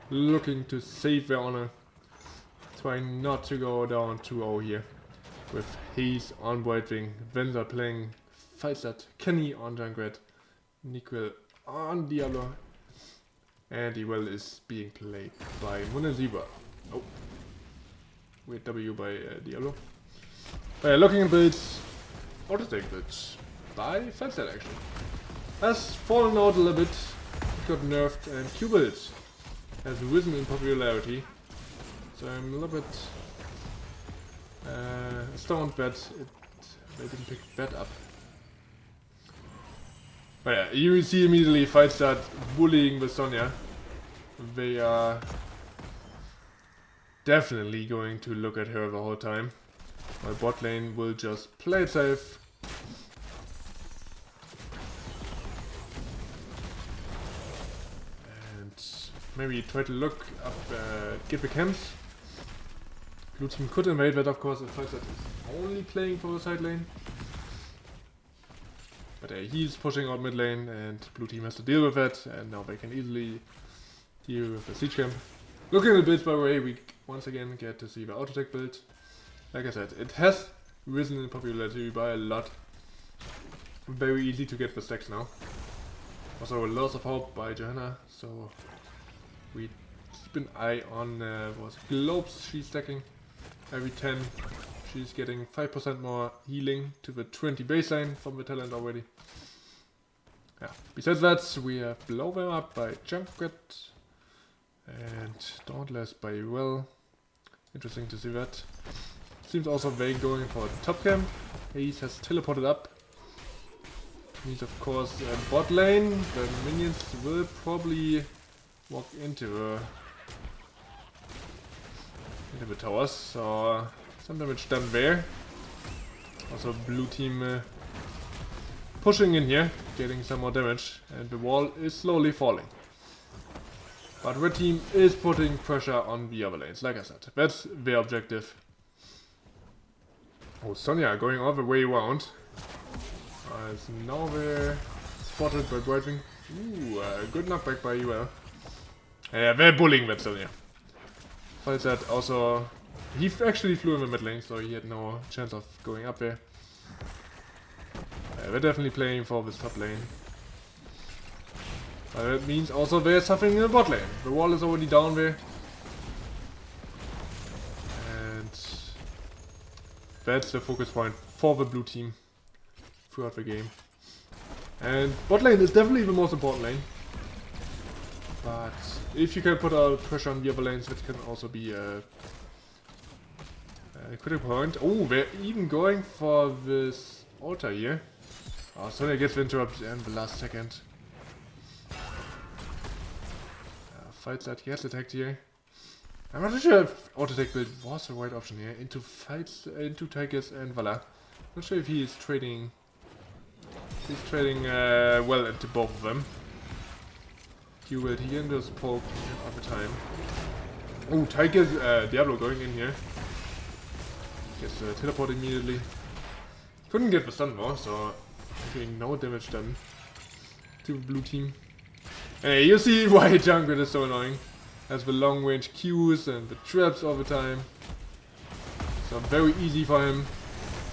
looking to save their honor. Trying not to go down 2-0 here. With Hayes on Brightwing, Vendor playing Falset, Kenny on Junkrat, Niquel on Diablo, and the well is being played by Munaziba. Oh. Weird W by Diablo. Looking at builds, auto-take builds by Falset actually. Has fallen out a little bit, got nerfed, and Q builds has risen in popularity. So I'm a little bit astounded that they didn't pick that up. But yeah, you see immediately fights start bullying the Sonya. They are definitely going to look at her the whole time. While bot lane will just play it safe. And maybe try to look up Gipper camps. Blue team could invade that, of course, if Falset is only playing for the side lane. But he's pushing out mid lane, and blue team has to deal with that, and now they can easily deal with the siege camp. Looking at the builds, by the way, we once again get to see the auto tech build. Like I said, it has risen in popularity by a lot. Very easy to get the stacks now. Also, lots of hope by Johanna, so we keep an eye on globes she's stacking. Every 10, she's getting 5% more healing to the 20 baseline from the talent already. Yeah. Besides that, we have Blow Them Up by Junkrat and Dauntless by Well. Interesting to see that. Seems also they going for top camp. Ace has teleported up. He's of course bot lane. The minions will probably walk into the towers, so some damage done there. Also blue team pushing in here, getting some more damage, and the wall is slowly falling. But red team is putting pressure on the other lanes, like I said. That's their objective. Oh, Sonya going all the way around. Is now they're spotted by Brightwing. Ooh, good knockback by UL. Yeah, they're bullying that Sonya. Falset also, he actually flew in the mid lane, so he had no chance of going up there. They're definitely playing for this top lane. But that means also they're suffering in the bot lane. The wall is already down there. And that's the focus point for the blue team throughout the game. And bot lane is definitely the most important lane. But if you can put out pressure on the other lanes, that can also be a critical point. Oh, they're even going for this altar here. Oh, Sonya gets the interrupt in the last second. Fights that he has attacked here. I'm not sure if auto attack build was the right option here. Into fights, into Tigers and Vala. Not sure if he is trading. He's trading well into both of them. You will he can just poke all the time. Oh, Tigers, Diablo going in here. Gets teleport immediately. Couldn't get the stun though, so getting no damage done to the blue team. Hey, you see why Junkrat is so annoying. Has the long range Qs and the traps all the time. So very easy for him.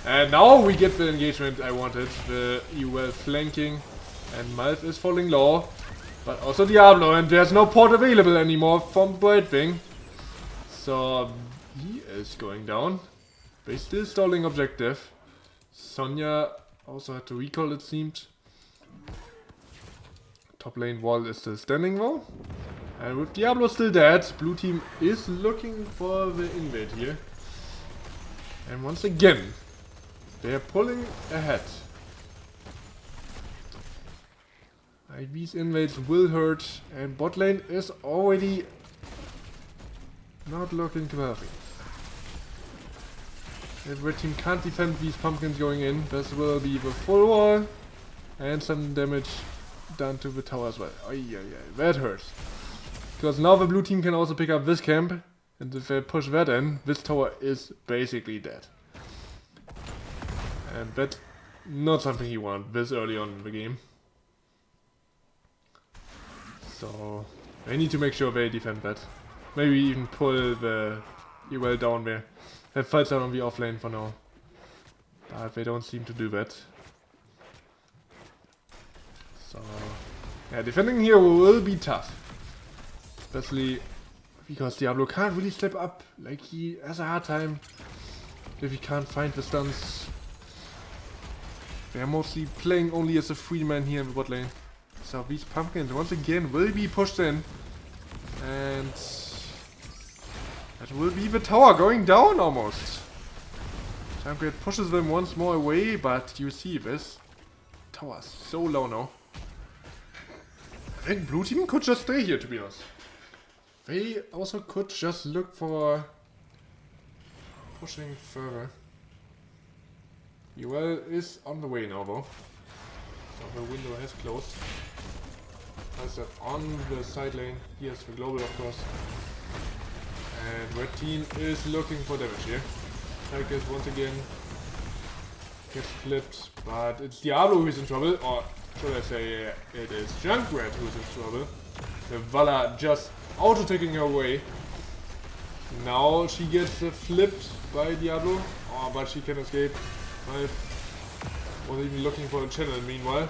And now we get the engagement I wanted. The UL flanking. And Malth is falling low. But also Diablo, and there's no port available anymore from Brightwing. So he is going down. They're still stalling objective. Sonya also had to recall, it seemed. Top lane wall is still standing though. And with Diablo still dead, blue team is looking for the invade here. And once again, they are pulling ahead. These invades will hurt, and bot lane is already not looking too healthy. If red team can't defend these pumpkins going in, this will be the full wall and some damage done to the tower as well. That hurts. Because now the blue team can also pick up this camp, and if they push that in, this tower is basically dead. And that's not something you want this early on in the game. So they need to make sure they defend that. Maybe even pull the UL down there. Have fights out on the offlane for now. But they don't seem to do that. So yeah, defending here will be tough. Especially because Diablo can't really step up. Like, he has a hard time if he can't find the stuns. They're mostly playing only as a free man here in the bot lane. So these pumpkins once again will be pushed in. And that will be the tower going down almost. Junkrat pushes them once more away, but you see this. Tower is so low now. I think blue team could just stay here, to be honest. They also could just look for pushing further. UL is on the way now though. So the window has closed. Has that on the side lane. Here's the global, of course. And red team is looking for damage here. Tigers once again gets flipped, but it's Diablo who's in trouble, or should I say it is Junkrat who's in trouble. The Vala just auto-taking her away. Now she gets flipped by Diablo, but she can escape. I was even looking for a channel meanwhile.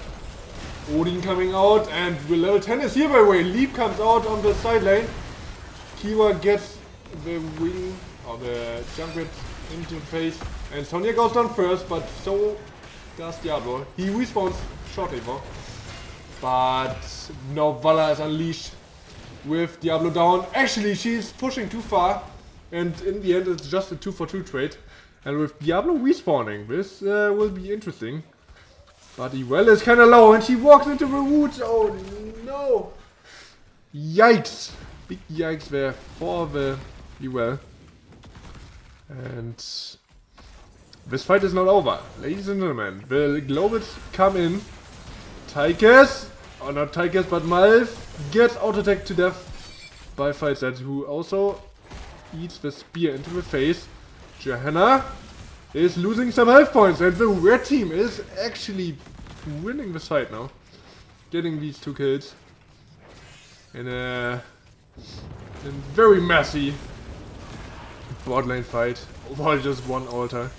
Odin coming out, and level 10 is here by the way. Leap comes out on the side lane. Kiwa gets the wing, or the Junkrat into face, and Sonya goes down first, but so does Diablo. He respawns shortly though. But now Vala is unleashed with Diablo down. Actually, she's pushing too far, and in the end it's just a 2-for-2 trade. And with Diablo respawning, this will be interesting. But Ewell is kinda low, and she walks into the woods. Oh no! Yikes! Big yikes there for the Ewell. And this fight is not over. Ladies and gentlemen, the Globals come in. Tychus, or not Tychus, but Malv gets auto-attacked to death by Falstad, who also eats the spear into the face. Johanna is losing some health points, and the red team is actually winning the fight now. Getting these 2 kills in a very messy bot lane fight over just 1 altar.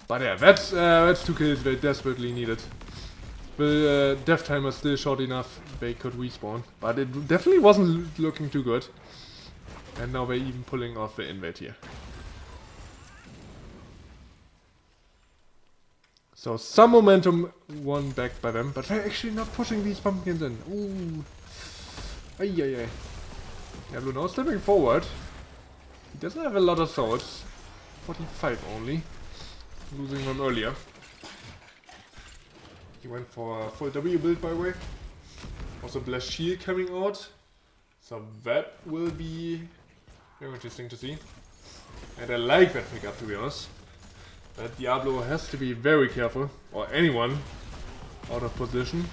But yeah, that's 2 kills they desperately needed. The death time was still short enough, they could respawn. But it definitely wasn't looking too good. And now they're even pulling off the invade here. So some momentum won back by them, but they're actually not pushing these pumpkins in. Ooh. Ay ay ay. Diablo now stepping forward. He doesn't have a lot of souls. 45 only. Losing them earlier. He went for a full W build by the way. Also Blessed Shield coming out. So that will be very interesting to see. And I like that pickup, to be honest. But Diablo has to be very careful, or anyone out of position.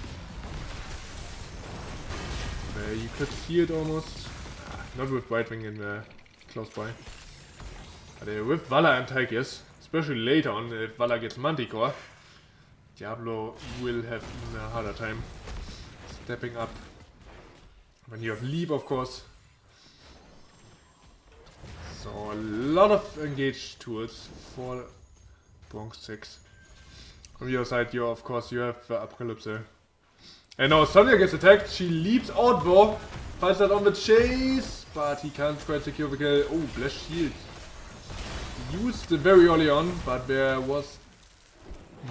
You could see it almost. Not with Whitewing in close by. But with Vala and Tychus, especially later on, if Vala gets Manticore, Diablo will have even a harder time stepping up. When you have Leap, of course. So a lot of engaged tools for Bronze6. On your side, you of course you have Apocalypse. And now Sonya gets attacked. She leaps out though. Fights that on the chase, but he can't quite secure the kill. Oh, Blessed Shield used very early on, but there was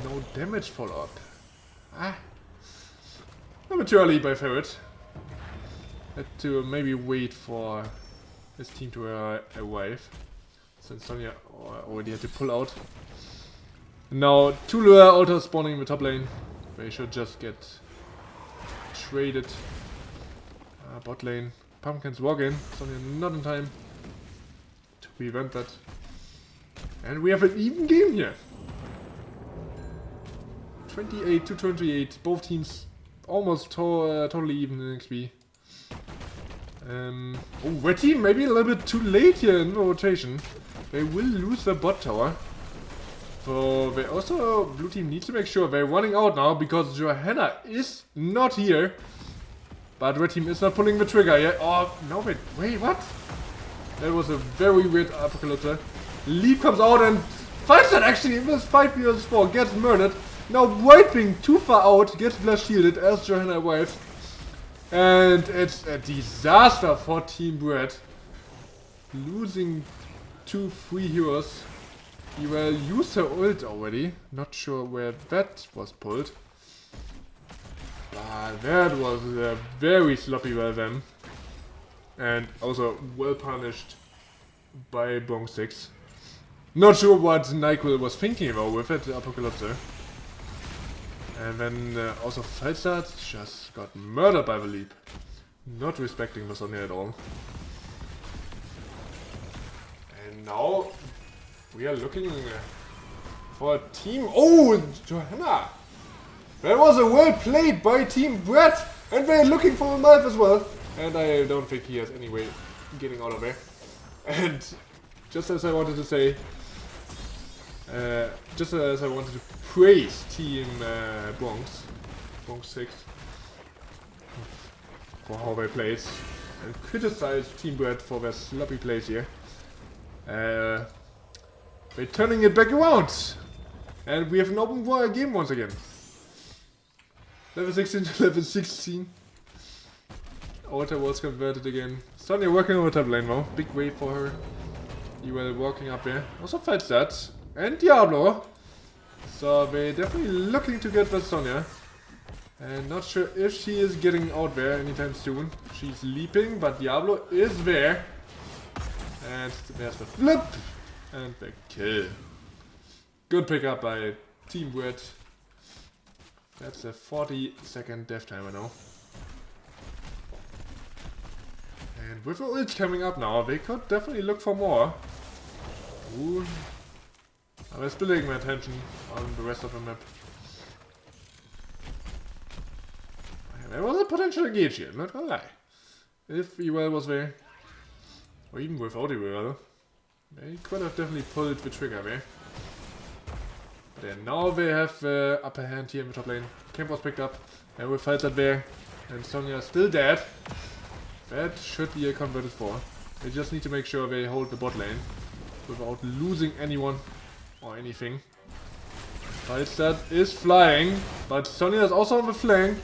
no damage follow-up. Ah, a bit too early by Ferret. Had to maybe wait for his team to arrive, since Sonya already had to pull out. Now 2 Lure altars spawning in the top lane. They should just get traded. Bot lane. Pumpkins walk in. Sonya not in time to prevent that. And we have an even game here. 28 to 28. Both teams almost totally even in XP. Oh, red team maybe a little bit too late here in the rotation. They will lose their bot tower. So they also, blue team needs to make sure they're running out now, because Johanna is not here. But red team is not pulling the trigger yet. Oh, no, wait, what? That was a very weird Apocalypse. Leap comes out and fights that actually in this 5 vs 4, gets murdered. Now Whitewing too far out, gets blast shielded as Johanna arrives. And it's a disaster for Team Brett. Losing 2 free heroes. He will use her ult already. Not sure where that was pulled. But that was very sloppy by them. And also well punished by Bronze6. Not sure what NyQuil was thinking about with it, Apocalypse. And then also Falstad just got murdered by the Leap. Not respecting the Sonya at all. And now we are looking for a team. Oh, Johanna! That was a well played by Team Brett, and they're looking for a knife as well. And I don't think he has any way getting out of there. And just as I wanted to say, just as I wanted to praise Team Bronze6 for how they played, and criticize Team Bread for their sloppy plays here, they're turning it back around, and we have an open game once again. Level 16 to level 16. Alter was converted again. Sonya working over top lane now. Big wave for her. You were walking up there. Also fights that. And Diablo. So they're definitely looking to get the Sonya. And not sure if she is getting out there anytime soon. She's leaping, but Diablo is there. And there's the flip. And the kill. Good pickup by Team Bread. That's a 40-second death timer now. And with the ult coming up now, they could definitely look for more. Ooh. I was splitting my attention on the rest of the map. There was a potential engage here, not gonna lie. If Ewell was there, or even without Ewell, they could have definitely pulled the trigger there. Then now they have the upper hand here in the top lane. Camp was picked up, and we fight that there. And Sonya is still dead. That should be a converted 4. They just need to make sure they hold the bot lane without losing anyone or anything. Falstad is flying, but Sonya is also on the flank.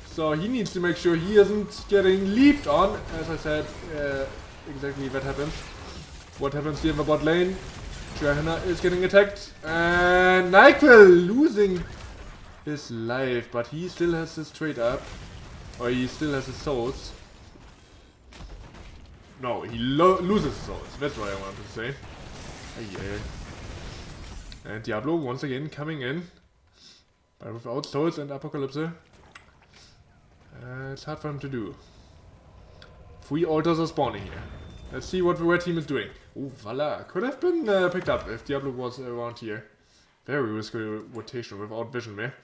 So he needs to make sure he isn't getting leaped on. As I said, exactly that happens. What happens here in the bot lane? Johanna is getting attacked, and NyQuil losing his life, but he still has his trade up, or he still has his souls. No, he loses his souls, that's what I wanted to say. Yeah. And Diablo once again coming in, but without souls and Apocalypse. It's hard for him to do. 3 altars are spawning here. Let's see what the red team is doing. Oh, Vala could have been picked up if Diablo was around here. Very risky rotation without vision there.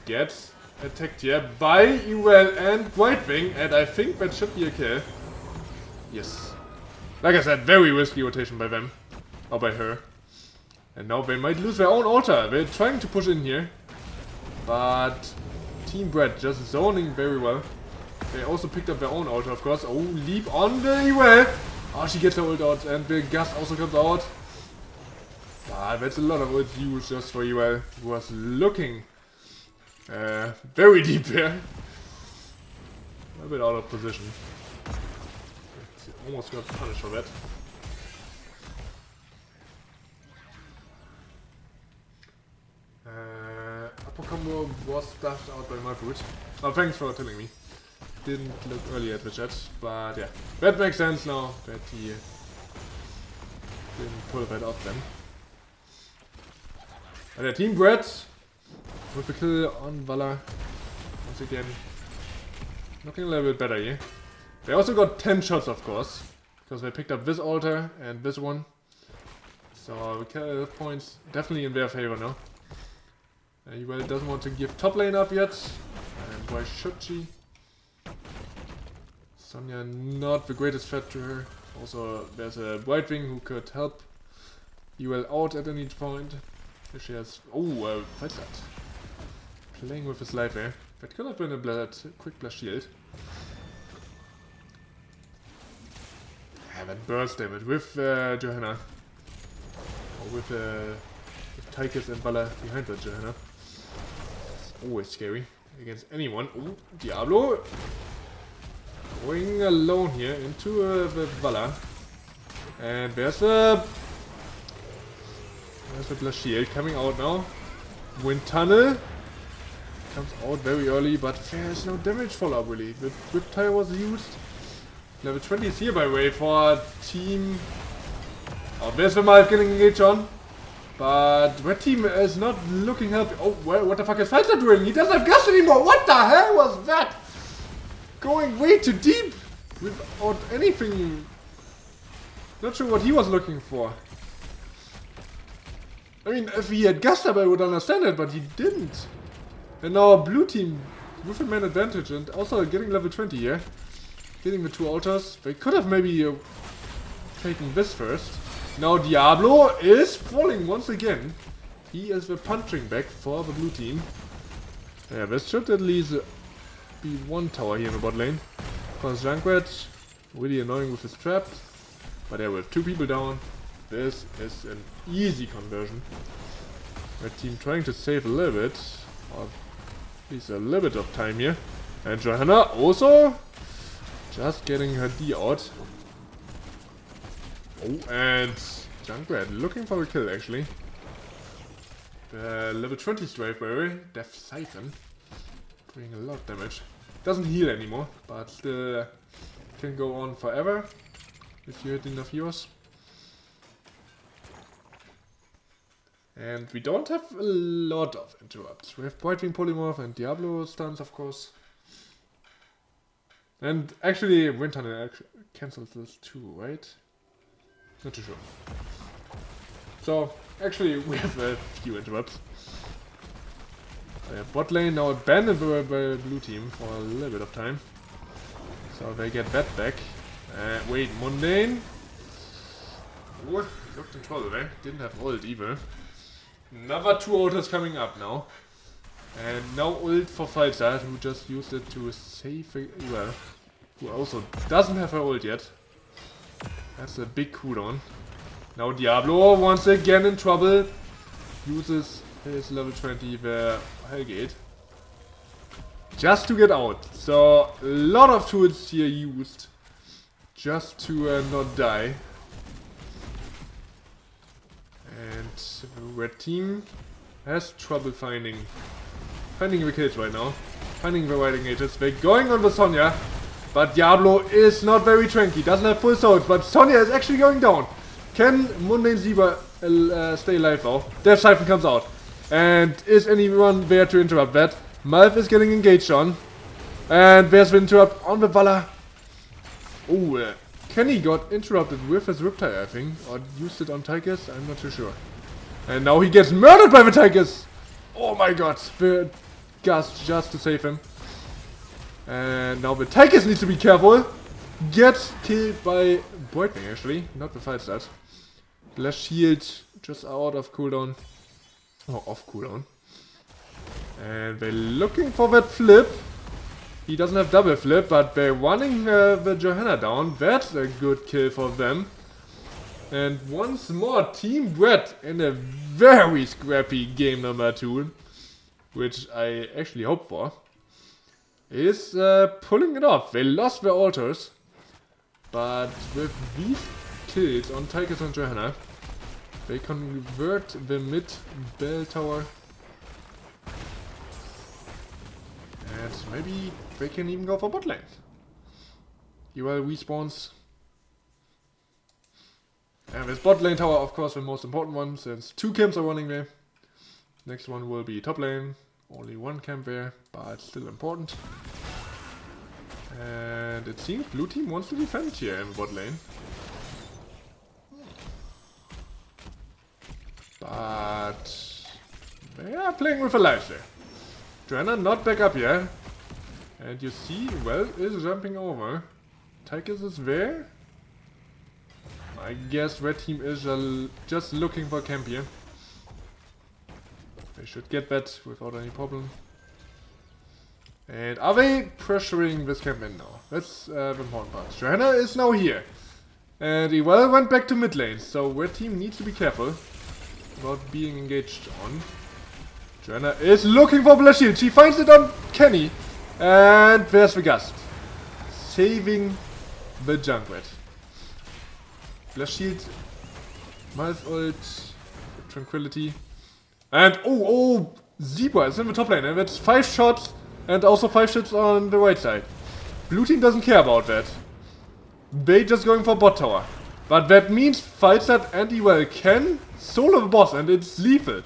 Gets attacked here by Ewell and Whitewing, and I think that should be a kill. Yes. Like I said, very risky rotation by them. Or by her. And now they might lose their own altar. They're trying to push in here. But Team Bread just zoning very well. They also picked up their own altar, of course. Oh, leap on the Ewell. Oh, she gets her ult out, and the gust also comes out. Ah, that's a lot of ult use just for Ewell, who was looking very deep there. A bit out of position. She almost got punished for that. Upper combo was stashed out by my foot. Oh, thanks for telling me. Didn't look early at the chat, but yeah, that makes sense now that he didn't pull that off then. And the Team Bread with the kill on Vala once again, looking a little bit better here. They also got 10 shots, of course, because they picked up this altar and this one, so the kill points definitely in their favor now. Ewell doesn't want to give top lane up yet, and why should she? Sonya not the greatest threat to her. Also, there's a Whitewing who could help Ewell out at any point. If she has... Oh, what's that? Playing with his life there. That could have been a quick blast shield. Yeah, that burst damage with Johanna. Or with Tychus and Vala behind that Johanna. It's always scary against anyone. Oh, Diablo! Going alone here into the Vala. And there's a blast shield coming out now. Wind tunnel comes out very early, but there's no damage follow-up really. The whip tire was used. Level 20 is here by the way for team. Oh, there's the Malf getting engaged on. But red team is not looking healthy. Oh, well, what the fuck is Falstad doing? He doesn't have gas anymore. What the hell was that? Going way too deep without anything. Not sure what he was looking for. I mean, if he had gassed up, I would understand it, but he didn't. And now blue team with a man advantage and also getting level 20 here. Hitting the 2 altars. They could have maybe taken this first. Now Diablo is falling once again. He is the punching bag for the blue team. Yeah, this should at least be 1 tower here in the bot lane. Because Junkrat, really annoying with his trap. But there were 2 people down. This is an easy conversion. Red team trying to save a little bit. Or at least a little bit of time here. And Johanna also just getting her D out. Oh, and Junkrat looking for a kill actually. The level 20 Straightberry, Death Siphon, doing a lot of damage. Doesn't heal anymore, but still can go on forever if you hit enough heroes. And we don't have a lot of interrupts. We have Brightwing Polymorph and Diablo stuns, of course. And actually, Windtunnel cancels this too, right? Not too sure. So, actually, we have a few interrupts. Bot lane now abandoned by blue team for a little bit of time. So they get that back. Wait, Mundane? Oh, looked in trouble there. Didn't have ult either. Another 2 ulters coming up now. And now ult for Falstad, who just used it to save well, who also doesn't have her ult yet. That's a big cooldown. Now Diablo once again in trouble. Uses his level 20 the Hellgate. Just to get out. So a lot of tools here used. Just to not die. And the red team has trouble finding the kills right now. Finding the right engages. They're going on the Sonya. But Diablo is not very tranky. Doesn't have full souls. But Sonya is actually going down. Can Mundane Zebra stay alive though? Death Siphon comes out. And is anyone there to interrupt that? Malf is getting engaged on. And there's the interrupt on the Valor. Oh, Kenny got interrupted with his Riptide, I think. Or used it on Tychus, I'm not too sure. And now he gets murdered by the Tychus! Oh my god, the Gust just to save him. And now the Tychus needs to be careful. Gets killed by Brightwing actually, not the Falstad. Flash shield just out of cooldown. Oh, off cooldown. And they're looking for that flip. He doesn't have double flip, but they're running the Johanna down. That's a good kill for them. And once more, Team Brett in a very scrappy game number 2, which I actually hope for, is pulling it off. They lost their altars, but with these kills on Tychus and Johanna, they convert the mid bell tower. And maybe they can even go for bot lane. UL respawns. And this bot lane tower, of course, the most important one, since 2 camps are running there. Next one will be top lane. Only 1 camp there, but still important. And it seems blue team wants to defend here in bot lane. But they are playing with a life there. Joanna not back up yet. And you see, well, is jumping over. Tychus is there. I guess red team is just looking for camp here. They should get that without any problem. And are they pressuring this camp in now? That's the important part. Johanna is now here. And he well went back to mid lane, so red team needs to be careful about being engaged on. Johanna is looking for Blast Shield. She finds it on Kenny. And there's the Gust. Saving the Junkrat. Blast Shield. Malf ult. Tranquility. And oh, Zebra is in the top lane. And that's 5 shots. And also 5 shots on the right side. Blue team doesn't care about that. They just going for bot tower. But that means Falstad and Ewell can solo the boss. And it's lethal.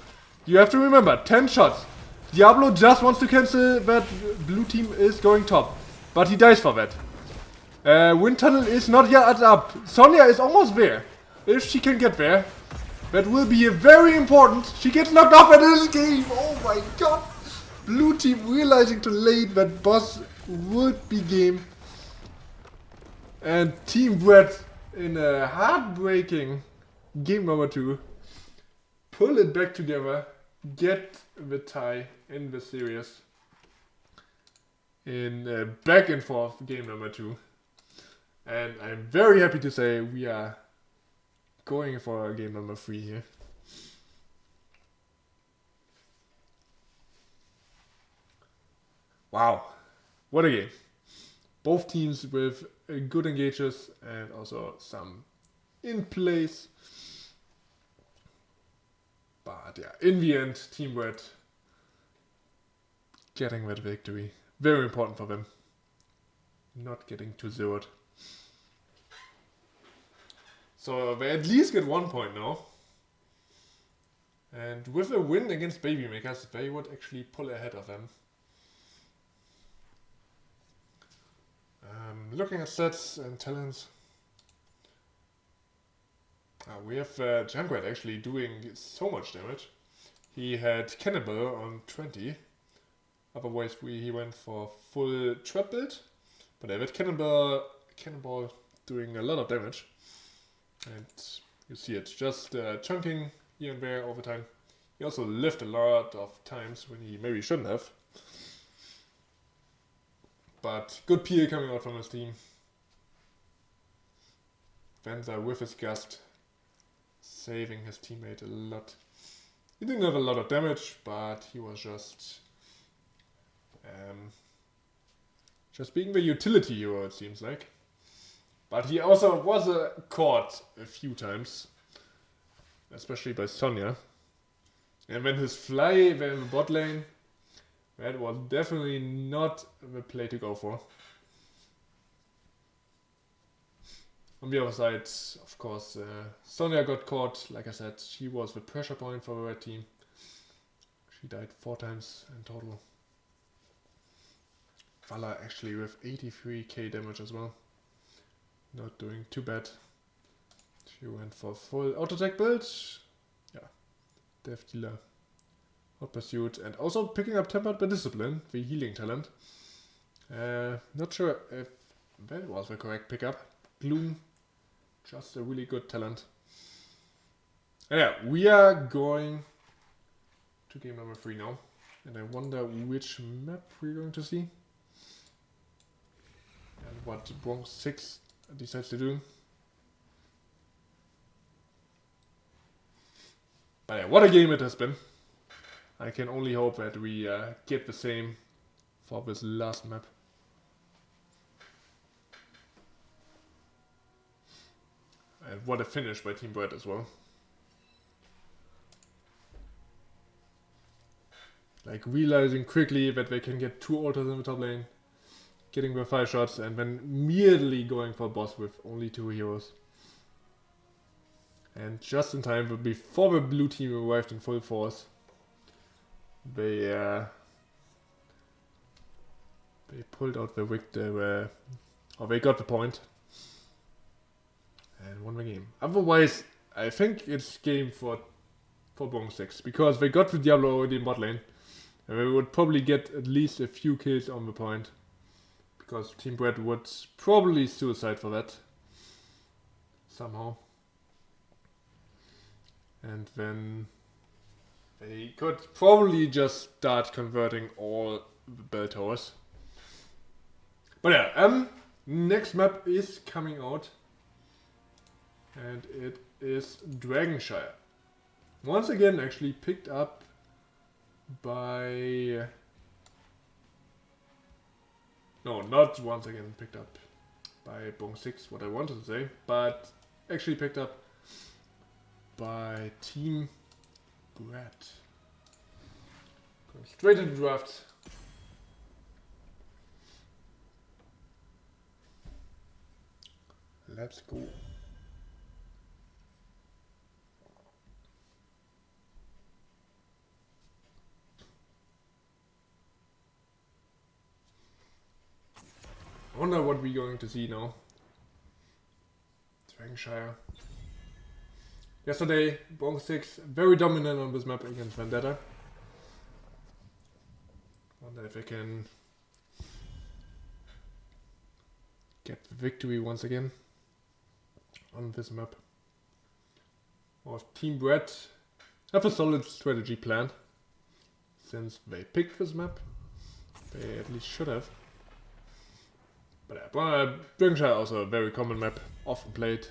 You have to remember, 10 shots. Diablo just wants to cancel that blue team is going top. But he dies for that. Wind Tunnel is not yet up. Sonya is almost there. If she can get there, that will be very important. She gets knocked off at this game. Oh my god. Blue team realizing too late that boss would be game. And Team Brett in a heartbreaking game number 2. Pull it back together. Get the tie in the series. In a back and forth game number 2. And I'm very happy to say we are going for game number 3 here. Wow, what a game. Both teams with good engages and also some in place. But yeah, in the end, Team Red getting that victory. Very important for them. Not getting too zeroed. So they at least get 1 point now. And with a win against Baby Makers, they would actually pull ahead of them. Looking at stats and talents. We have Junkrat actually doing so much damage. He had Cannibal on 20. Otherwise he went for full trap build. But I had Cannibal doing a lot of damage. And you see it just chunking here and there over time. He also lived a lot of times when he maybe shouldn't have. But good PA coming out from his team. Venza with his gust, saving his teammate a lot. He didn't have a lot of damage, but he was just being the utility hero, it seems like. But he also was caught a few times, especially by Sonya. And when his fly were in the bot lane, that was definitely not the play to go for. On the other side, of course, Sonya got caught. Like I said, she was the pressure point for the red team. She died 4 times in total. Vala actually with 83k damage as well. Not doing too bad. She went for full auto attack build. Yeah, Death Dealer. Hot Pursuit, and also picking up Tempered by Discipline, the healing talent. Not sure if that was the correct pickup. Gloom, just a really good talent. And yeah, we are going to game number 3 now. And I wonder which map we're going to see. And what Bronze6 decides to do. But yeah, what a game it has been. I can only hope that we get the same for this last map. And what a finish by Team Brett as well. Like realizing quickly that they can get 2 altars in the top lane, getting the 5 shots, and then immediately going for boss with only 2 heroes. And just in time, before the blue team arrived in full force, they pulled out the victor, or they got the point and won the game. Otherwise, I think it's game for Bronze6 because they got the Diablo already in bot lane, and they would probably get at least a few kills on the point because Team Brett would probably suicide for that somehow, and then they could probably just start converting all the bell towers. But yeah, next map is coming out. And it is Dragonshire. Once again actually picked up by... No, not once again picked up by Bronze6, what I wanted to say. But actually picked up by Team Brett. Going straight into draft. Let's go. I wonder what we're going to see now. Dragonshire. Yesterday, Bronze6 very dominant on this map against Vendetta. Wonder if I can get the victory once again on this map. Or Team Red have a solid strategy plan since they picked this map. They at least should have. But Bronze6 also a very common map, often played.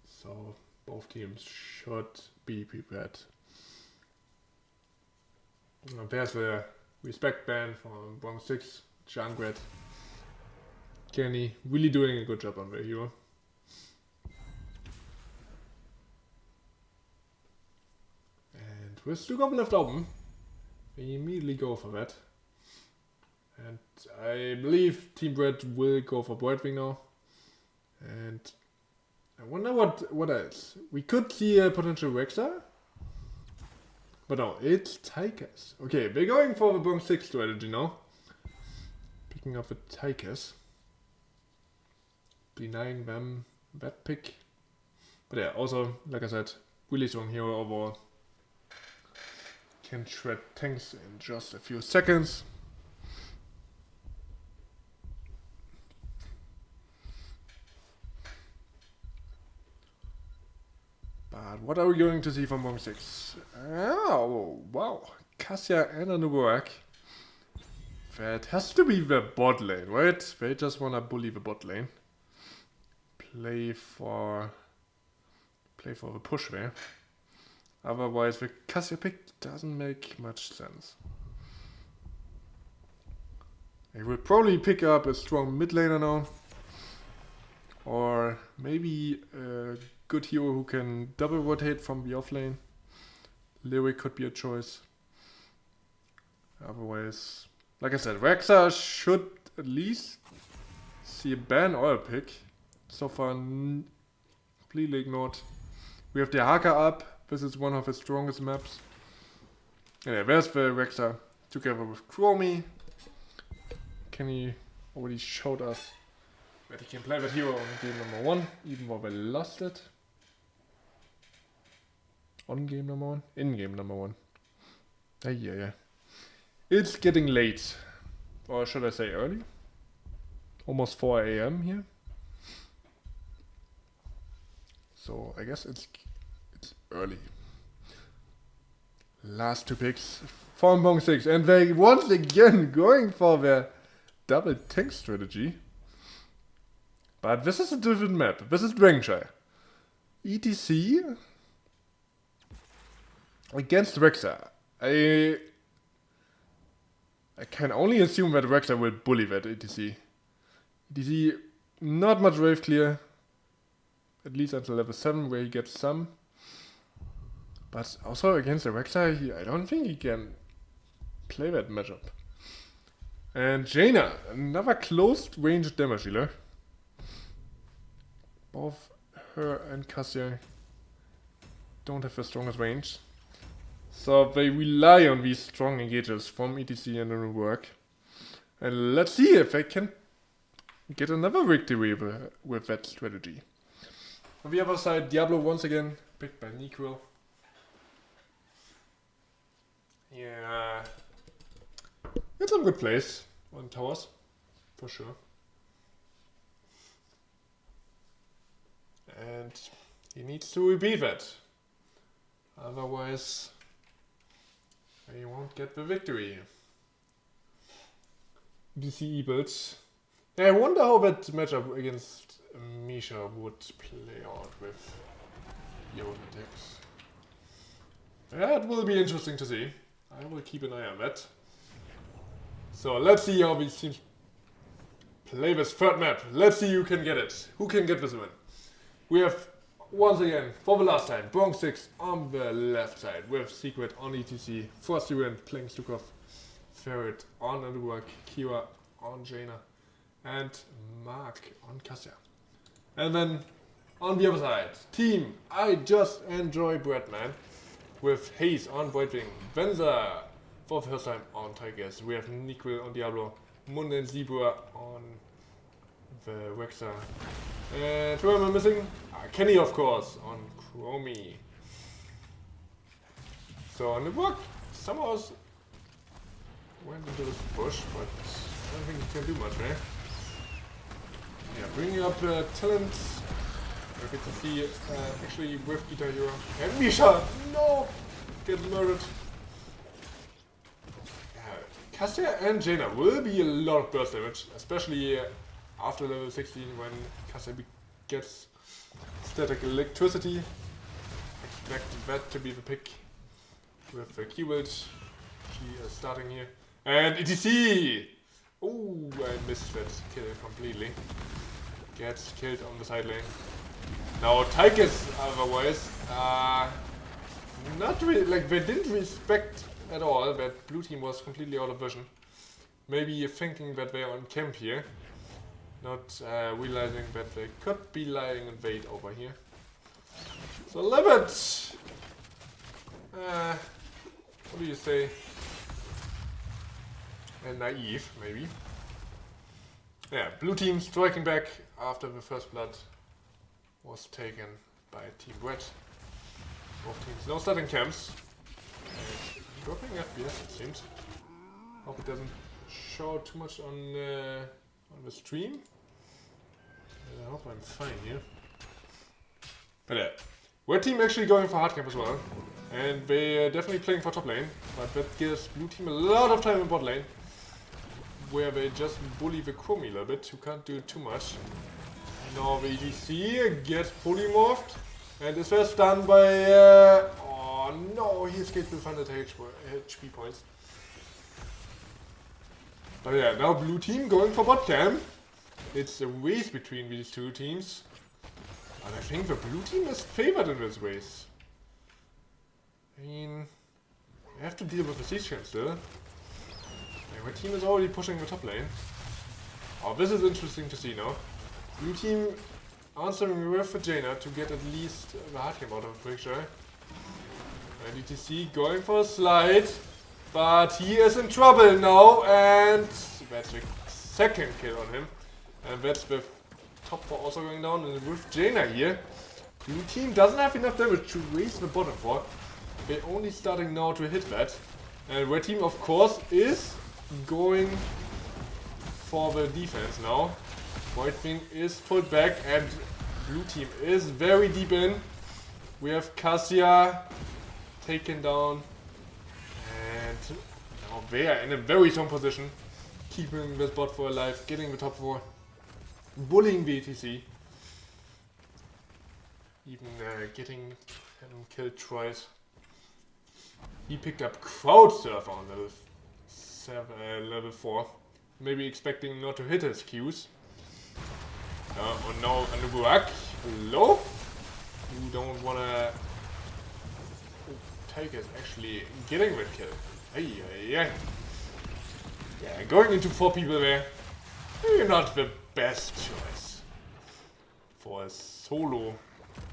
So both teams should be prepared. And there's the respect band from Bronze6, Junkrat, Kenny, really doing a good job on the hero. And with Stukov left open, we immediately go for that. And I believe Team Red will go for Brightwing now. And I wonder what else. We could see a potential Rexar. But no, it's Tigers. Okay, we're going for the Bronze6 strategy now. Picking up the Tigers. Denying them that pick. But yeah, also, like I said, really strong hero overall. Can shred tanks in just a few seconds. But what are we going to see from Bronze6? Oh, wow. Cassia and a Nuburak. That has to be the bot lane, right? They just wanna bully the bot lane. Play for the push there. Otherwise, the Cassia pick doesn't make much sense. They will probably pick up a strong mid laner now. Or maybe a good hero who can double rotate from the off lane. Lyric could be a choice. Otherwise, like I said, Rexar should at least see a ban or a pick. So far, completely ignored. We have the Haka up. This is one of the strongest maps. Yeah, there's the Rexar together with Chromie. Kenny already showed us that he can play that hero on game number 1, even though they lost it. On game number 1? In game number 1. Yeah. It's getting late. Or should I say early? Almost 4 AM here. So I guess it's early. Last 2 picks from Bronze6, and they once again going for their double tank strategy. But this is a different map. This is Dragonshire. ETC against Rexar. I can only assume that Rexar will bully that ETC. ETC, not much wave clear. At least until level 7 where he gets some. But also against the Rexar, I don't think he can play that matchup. And Jaina, another closed range damage dealer. Both her and Cassia don't have the strongest range. So they rely on these strong engagers from ETC and the work. And let's see if they can get another victory with that strategy. On the other side, Diablo once again, picked by Nequil. Yeah, it's a good place on towers, for sure. And he needs to repeat that. Otherwise, he won't get the victory. DC builds. I wonder how that matchup against Misha would play out with Yoda decks. That will be interesting to see. I will keep an eye on that. So let's see how these teams play this third map. Let's see who can get it. Who can get this win. We have, once again, for the last time, Bronze6 on the left side with Secret on ETC, Frosty Wind playing Stukov, Ferret on Underwork, Kira on Jaina, and Mark on Cassia. And then on the other side, team I Just Enjoy Breadman with Haze on Brightwing, Venza for the first time on Tigers. We have Nequil on Diablo, Munda and Zebra on the Rexar. And who am I missing? Kenny, of course, on Chromie. So on the book, somehow went into this bush, but I don't think he can do much, eh? Yeah, bringing up talents. We get to see actually with Guitar Hero. And Misha! No! Gets murdered. Cassia and Jaina will be a lot of burst damage, especially after level 16 when Cassia gets static electricity. Expect that to be the pick with the keyword. She is starting here. And ETC! Oh, I missed that kill completely. Gets killed on the side lane. Now Tychus otherwise, not really, like they didn't respect at all that blue team was completely out of vision. Maybe thinking that they are on camp here, not realizing that they could be lying in wait over here. So a little bit, what do you say? Naive, maybe. Yeah, blue team striking back after the first blood was taken by Team Red. Both teams now starting camps. And dropping FPS, it seems. Hope it doesn't show too much on the stream. I hope I'm fine here. But yeah, Red team actually going for hard camp as well. And they're definitely playing for top lane. But that gives blue team a lot of time in bot lane, where they just bully the Chromie a little bit, who can't do too much. Now the EDC gets polymorphed, and is first done by, oh no, he escaped with 100 HP points. But yeah, now blue team going for bot camp. It's a race between these two teams. And I think the blue team is favored in this race. I mean, I have to deal with the siege camp still. My team is already pushing the top lane. Oh, this is interesting to see now. Blue team answering with Jaina to get at least the hard camp out of the picture. And ETC going for a slide, but he is in trouble now, and that's a second kill on him. And that's with top 4 also going down, and with Jaina here, blue team doesn't have enough damage to raise the bottom 4. They're only starting now to hit that. And red team, of course, is going for the defense now. White Wing is pulled back and blue team is very deep in. We have Cassia taken down, and now they are in a very strong position, keeping this bot 4 alive, getting the top 4, bullying the ETC, even getting him killed twice. He picked up Crowd Surfer on level 4, maybe expecting not to hit his Qs. Oh no, Anuburak, hello? You don't wanna... Tiger is actually getting that kill. Yeah, going into 4 people there, maybe not the best choice for a solo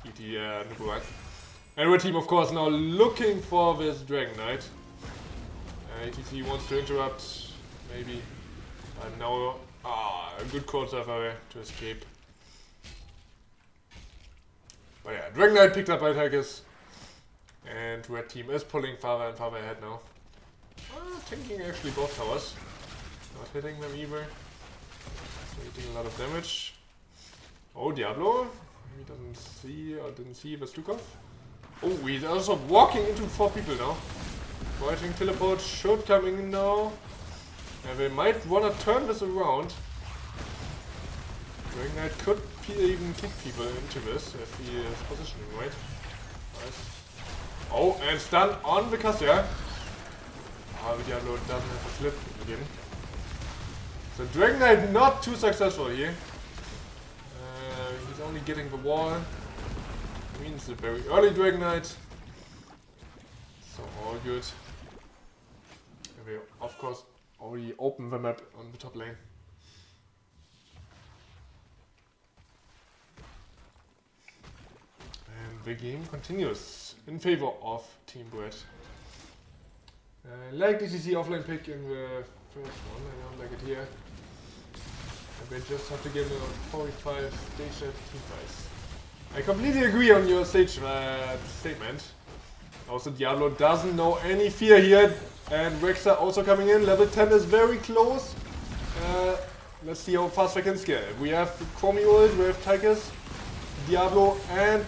ET Anuburak. And red team, of course, now looking for this Dragon Knight. ATC wants to interrupt, maybe. And now, a good Crowd Surfer to escape. But yeah, Dragon Knight picked up by Tychus. And red team is pulling farther and farther ahead now. Tanking actually both towers. Not hitting them either. So hitting a lot of damage. Oh, Diablo. He doesn't see or didn't see the Stukov. Oh, he's also walking into 4 people now. Writing teleport should come in now. And they might want to turn this around. Dragon Knight could even kick people into this if he is positioning right. Nice. Oh, and stun on the Cassia. The Diablo doesn't have a flip again. So Dragon Knight not too successful here. He's only getting the wall. Means a very early Dragon Knight. So all good. And we of course already opened the map on the top lane. And the game continues in favor of Team Red. I like the DCC offline pick in the first one, I don't like it here. And they just have to get a 45 stage team price. I completely agree on your stage statement. Also, Diablo doesn't know any fear here. And Rexa also coming in. Level 10 is very close. let's see how fast I can scale. We have Chromie ult, we have Tigers, Diablo, and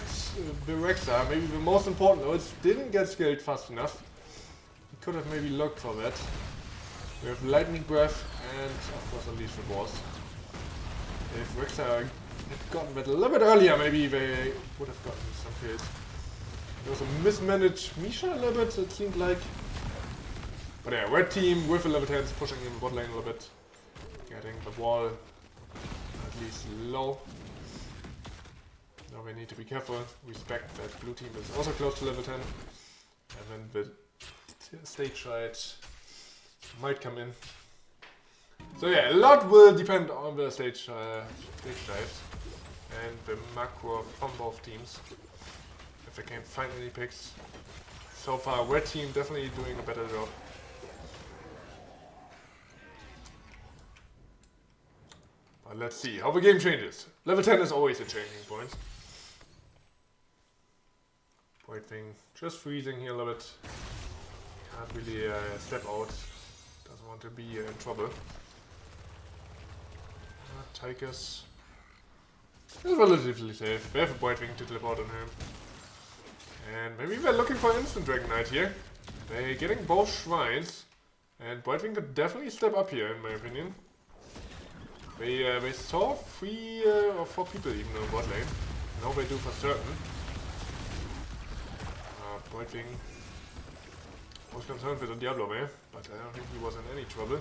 the Rexa. Maybe the most important ults didn't get scaled fast enough. We could have maybe looked for that. We have Lightning Breath, and of course Unleash the Boss. If Rexa had gotten that a little bit earlier, maybe they would have gotten some kills. There was a mismanaged Misha a little bit, it seemed like. But yeah, red team with the level 10s pushing in the bot lane a little bit. Getting the wall at least low. Now we need to be careful. Respect that blue team is also close to level 10. And then the stage right might come in. So yeah, a lot will depend on the stage dives and the macro from both teams. If I can find any picks. So far, red team definitely doing a better job. But let's see how the game changes. Level 10 is always a changing point. White thing just freezing here a little bit. Can't really step out. Doesn't want to be in trouble. Tigers is relatively safe. They have a White Wing to teleport on him. And maybe they're looking for instant Dragon Knight here. They're getting both shrines. And White Wing could definitely step up here, in my opinion. They saw 3 or 4 people even on bot lane. Now they do for certain. White Wing was concerned with the Diablo man, but I don't think he was in any trouble.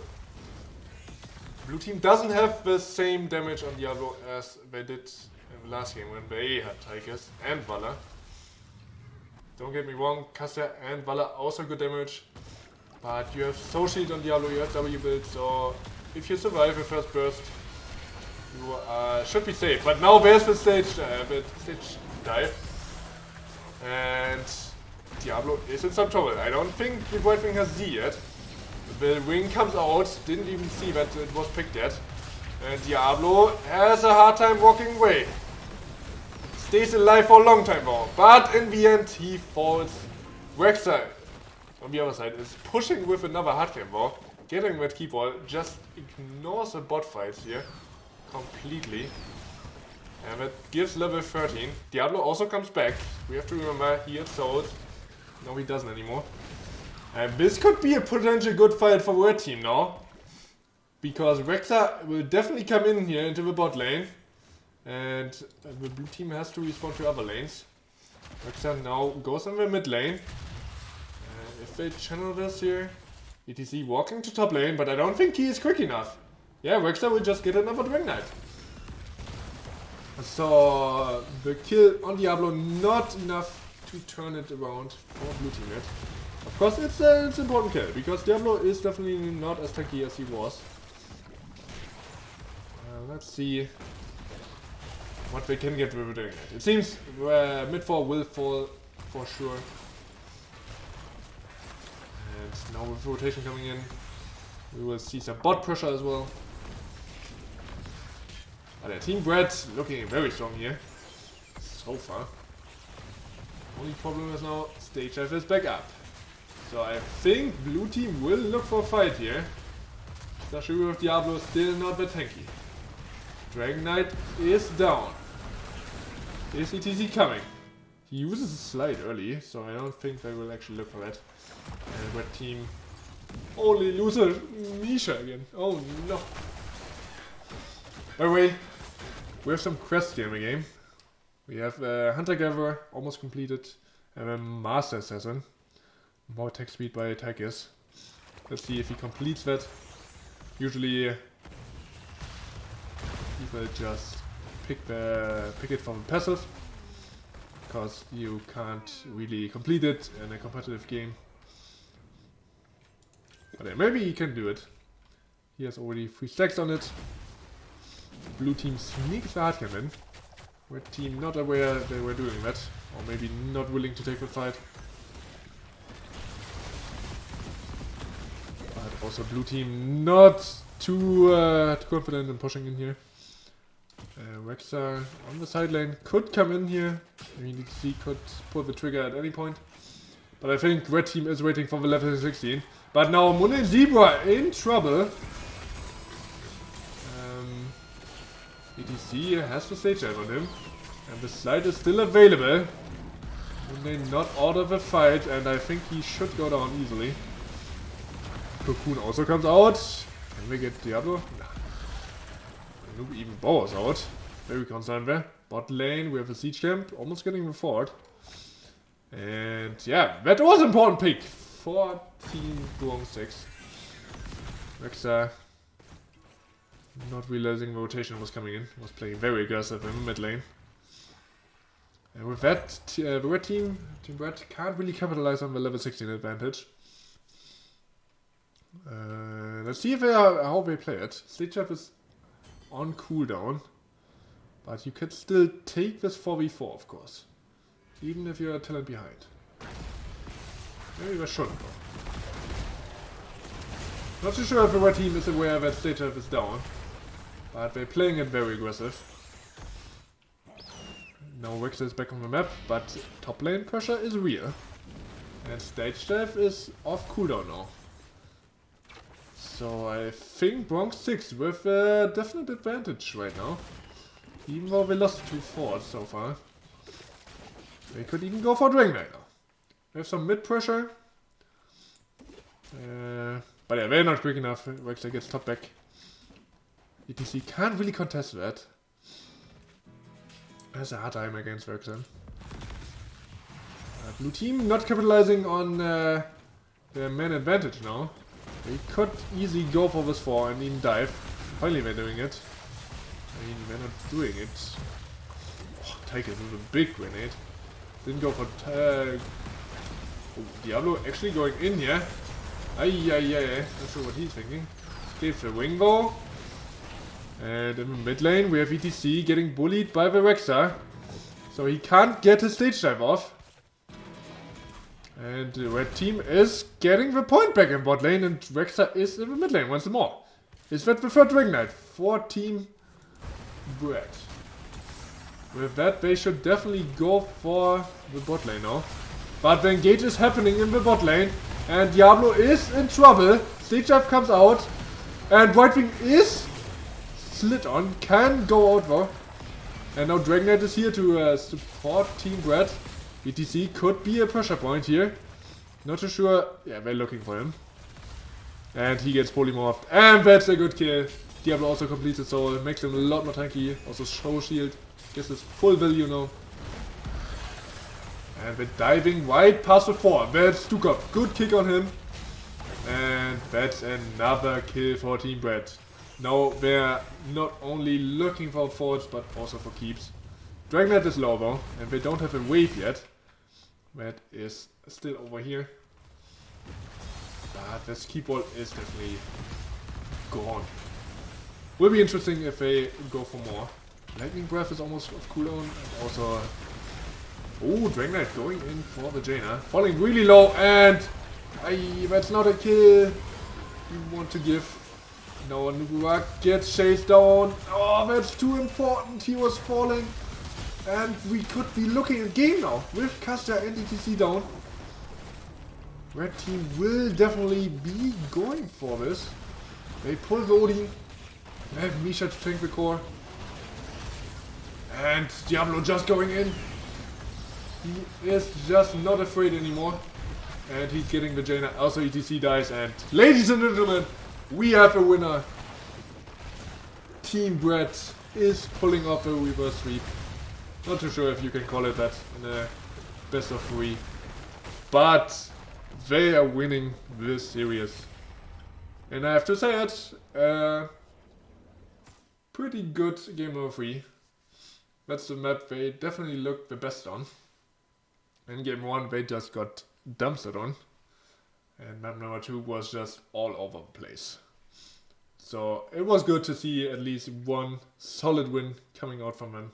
Blue team doesn't have the same damage on Diablo as they did in the last game when they had Tigers and Valor. Don't get me wrong, Caster and Valor also good damage, but you have Soul Shield on Diablo, you have W build, so if you survive the first burst, you should be safe. But now there's the stage dive, and Diablo is in some trouble. I don't think the White Wing has Z yet. The wing comes out, didn't even see that it was picked yet. And Diablo has a hard time walking away. Stays alive for a long time though, but in the end he falls. Rexa, on the other side, is pushing with another hard cam though. Getting that key ball, just ignores the bot fights here completely. And that gives level 13. Diablo also comes back. We have to remember he had souls. No, he doesn't anymore. And this could be a potential good fight for red team now. Because Rexa will definitely come in here into the bot lane. And the blue team has to respond to other lanes. Rexa now goes in the mid lane. If they channel this here, ETC walking to top lane, but I don't think he is quick enough. Yeah, Rexa will just get another Dragon Knight. So the kill on Diablo not enough to turn it around for blue team yet. Of course, it's an important kill because Diablo is definitely not as tanky as he was. Let's see what they can get with the Dragon Knight. It seems mid 4 will fall for sure. And now with rotation coming in, we will see some bot pressure as well. But yeah, Team Bread looking very strong here so far. Only problem is now stage F is back up. So I think blue team will look for a fight here. Especially with Diablo still not that tanky. Dragon Knight is down. Is ETC coming? He uses a slide early, so I don't think they will actually look for that. And red team only loses Misha again. Oh no. By the way, we have some quests here in the game. We have Hunter Gatherer almost completed, and then Master Assassin. More attack speed by Tigers. Let's see if he completes that. Usually people just pick it from passive, because you can't really complete it in a competitive game. But yeah, maybe he can do it. He has already 3 stacks on it. Blue team sneaks the hard cam in. Red team not aware they were doing that, or maybe not willing to take the fight. But also blue team not too confident in pushing in here. Rexa on the side lane could come in here. I mean, he could pull the trigger at any point. But I think red team is waiting for the level 16. But now Moon and Zebra in trouble. ETC has the stage dive on him. And the slide is still available. And they not out of a fight, and I think he should go down easily. Cocoon also comes out. Can we get Diablo? No. Noob even Bowers out. Very concerned there. Bot lane, we have a siege camp. Almost getting the fort. And yeah, that was an important pick for Team Bronze6. Rexa, not realizing the rotation was coming in, was playing very aggressive in mid lane. And with that, the red Team Red, can't really capitalize on the level 16 advantage. Let's see if how they play it. Stage up is on cooldown, but you can still take this 4v4, of course. Even if you're a talent behind. Maybe we shouldn't go. Not too sure if the red team is aware that stage up is down. But they're playing it very aggressive. Now Rexa is back on the map, but top lane pressure is real. And stage dive is off cooldown now. So I think Bronze6 with a definite advantage right now. Even though they lost 2 forts so far. They could even go for Dragon Knight now. We have some mid pressure. But yeah, they're not quick enough. Rexa gets top back. ETC can't really contest that. That's a hard time against Rexa. Blue team not capitalizing on their man advantage now. They could easily go for this 4 and even dive. Finally they're doing it. I mean, they're not doing it. Oh, Tychus with a big grenade. Didn't go for tag. Oh, Diablo actually going in here. Not sure what he's thinking. Escapes the wing though. And in the mid lane we have ETC getting bullied by the Rexa. So he can't get his stage dive off. And the red team is getting the point back in bot lane, and Rexa is in the mid lane once more. Is that the third Dragon Knight for Team Red? With that, they should definitely go for the bot lane now. But the engage is happening in the bot lane, and Diablo is in trouble. Stage dive comes out, and White Wing is slid on, can go out though. And now Dragon Knight is here to support Team Red. ETC could be a pressure point here. Not too sure. Yeah, they're looking for him. And he gets polymorphed, and that's a good kill. Diablo also completes his soul, makes him a lot more tanky. Also show shield. Gets his full value now. And we're diving right past the 4. That's Stukov. Good kick on him. And that's another kill for Team Red. Now they're not only looking for forts, but also for keeps. Dragon Knight is low though, and they don't have a wave yet. That is still over here. But this keep wall is definitely gone. Will be interesting if they go for more. Lightning Breath is almost off cooldown, and also... Oh, Dragon Knight going in for the Jaina. Falling really low, and... that's not a kill you want to give. No, Nuburak gets chased down. Oh, that's too important. He was falling. And we could be looking at game now with Cassia and ETC down. Red team will definitely be going for this. They pull the Odin. They have Misha to tank the core. And Diablo just going in. He is just not afraid anymore. And he's getting the Jaina. Also ETC dies, and ladies and gentlemen, we have a winner. Team Red is pulling off a reverse sweep. Not too sure if you can call it that in a best of 3. But they are winning this series. And I have to say it, pretty good game number 3. That's the map they definitely looked the best on. In game 1 they just got dumpstered on. And map number 2 was just all over the place. So it was good to see at least one solid win coming out from them.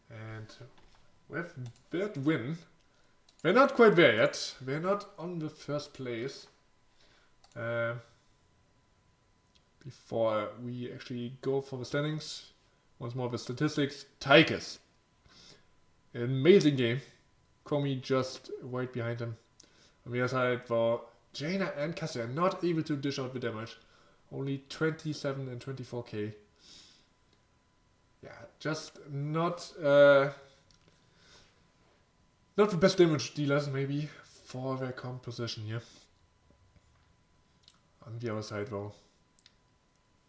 And with that win, we're not quite there yet. We're not on the first place. Before we actually go for the standings, once more the statistics. Tychus. An amazing game. Chromie just right behind him. On the other side, for Jaina and Cassia not able to dish out the damage. Only 27 and 24k. Yeah, just not not the best damage dealers maybe for their composition here. On the other side though,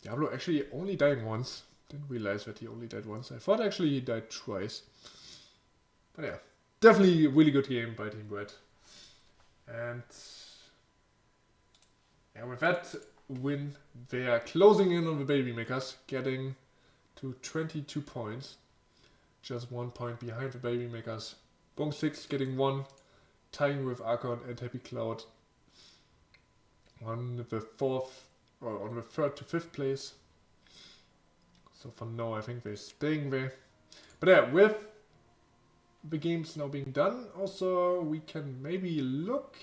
Diablo actually only died once. Didn't realize that he only died once. I thought actually he died twice. But yeah, definitely a really good game by Team Red. And yeah, with that win, they are closing in on the Baby Makers, getting to 22 points. Just 1 point behind the Baby Makers. Bronze6 getting 1, tying with Archon and Happy Cloud on the third to fifth place. So for now, I think they're staying there. But yeah, with the games now being done, also we can maybe look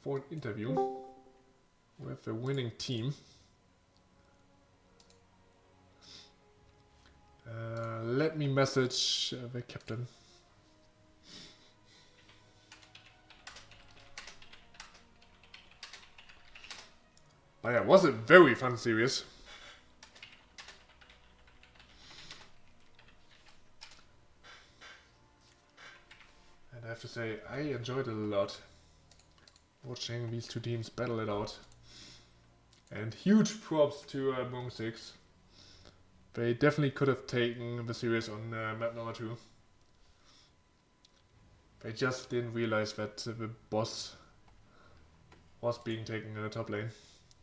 for an interview with the winning team. Let me message the captain. But yeah, it was a very fun series. And I have to say, I enjoyed it a lot. Watching these two teams battle it out. And huge props to Bronze6. They definitely could have taken the series on map number 2. They just didn't realize that the boss was being taken in the top lane.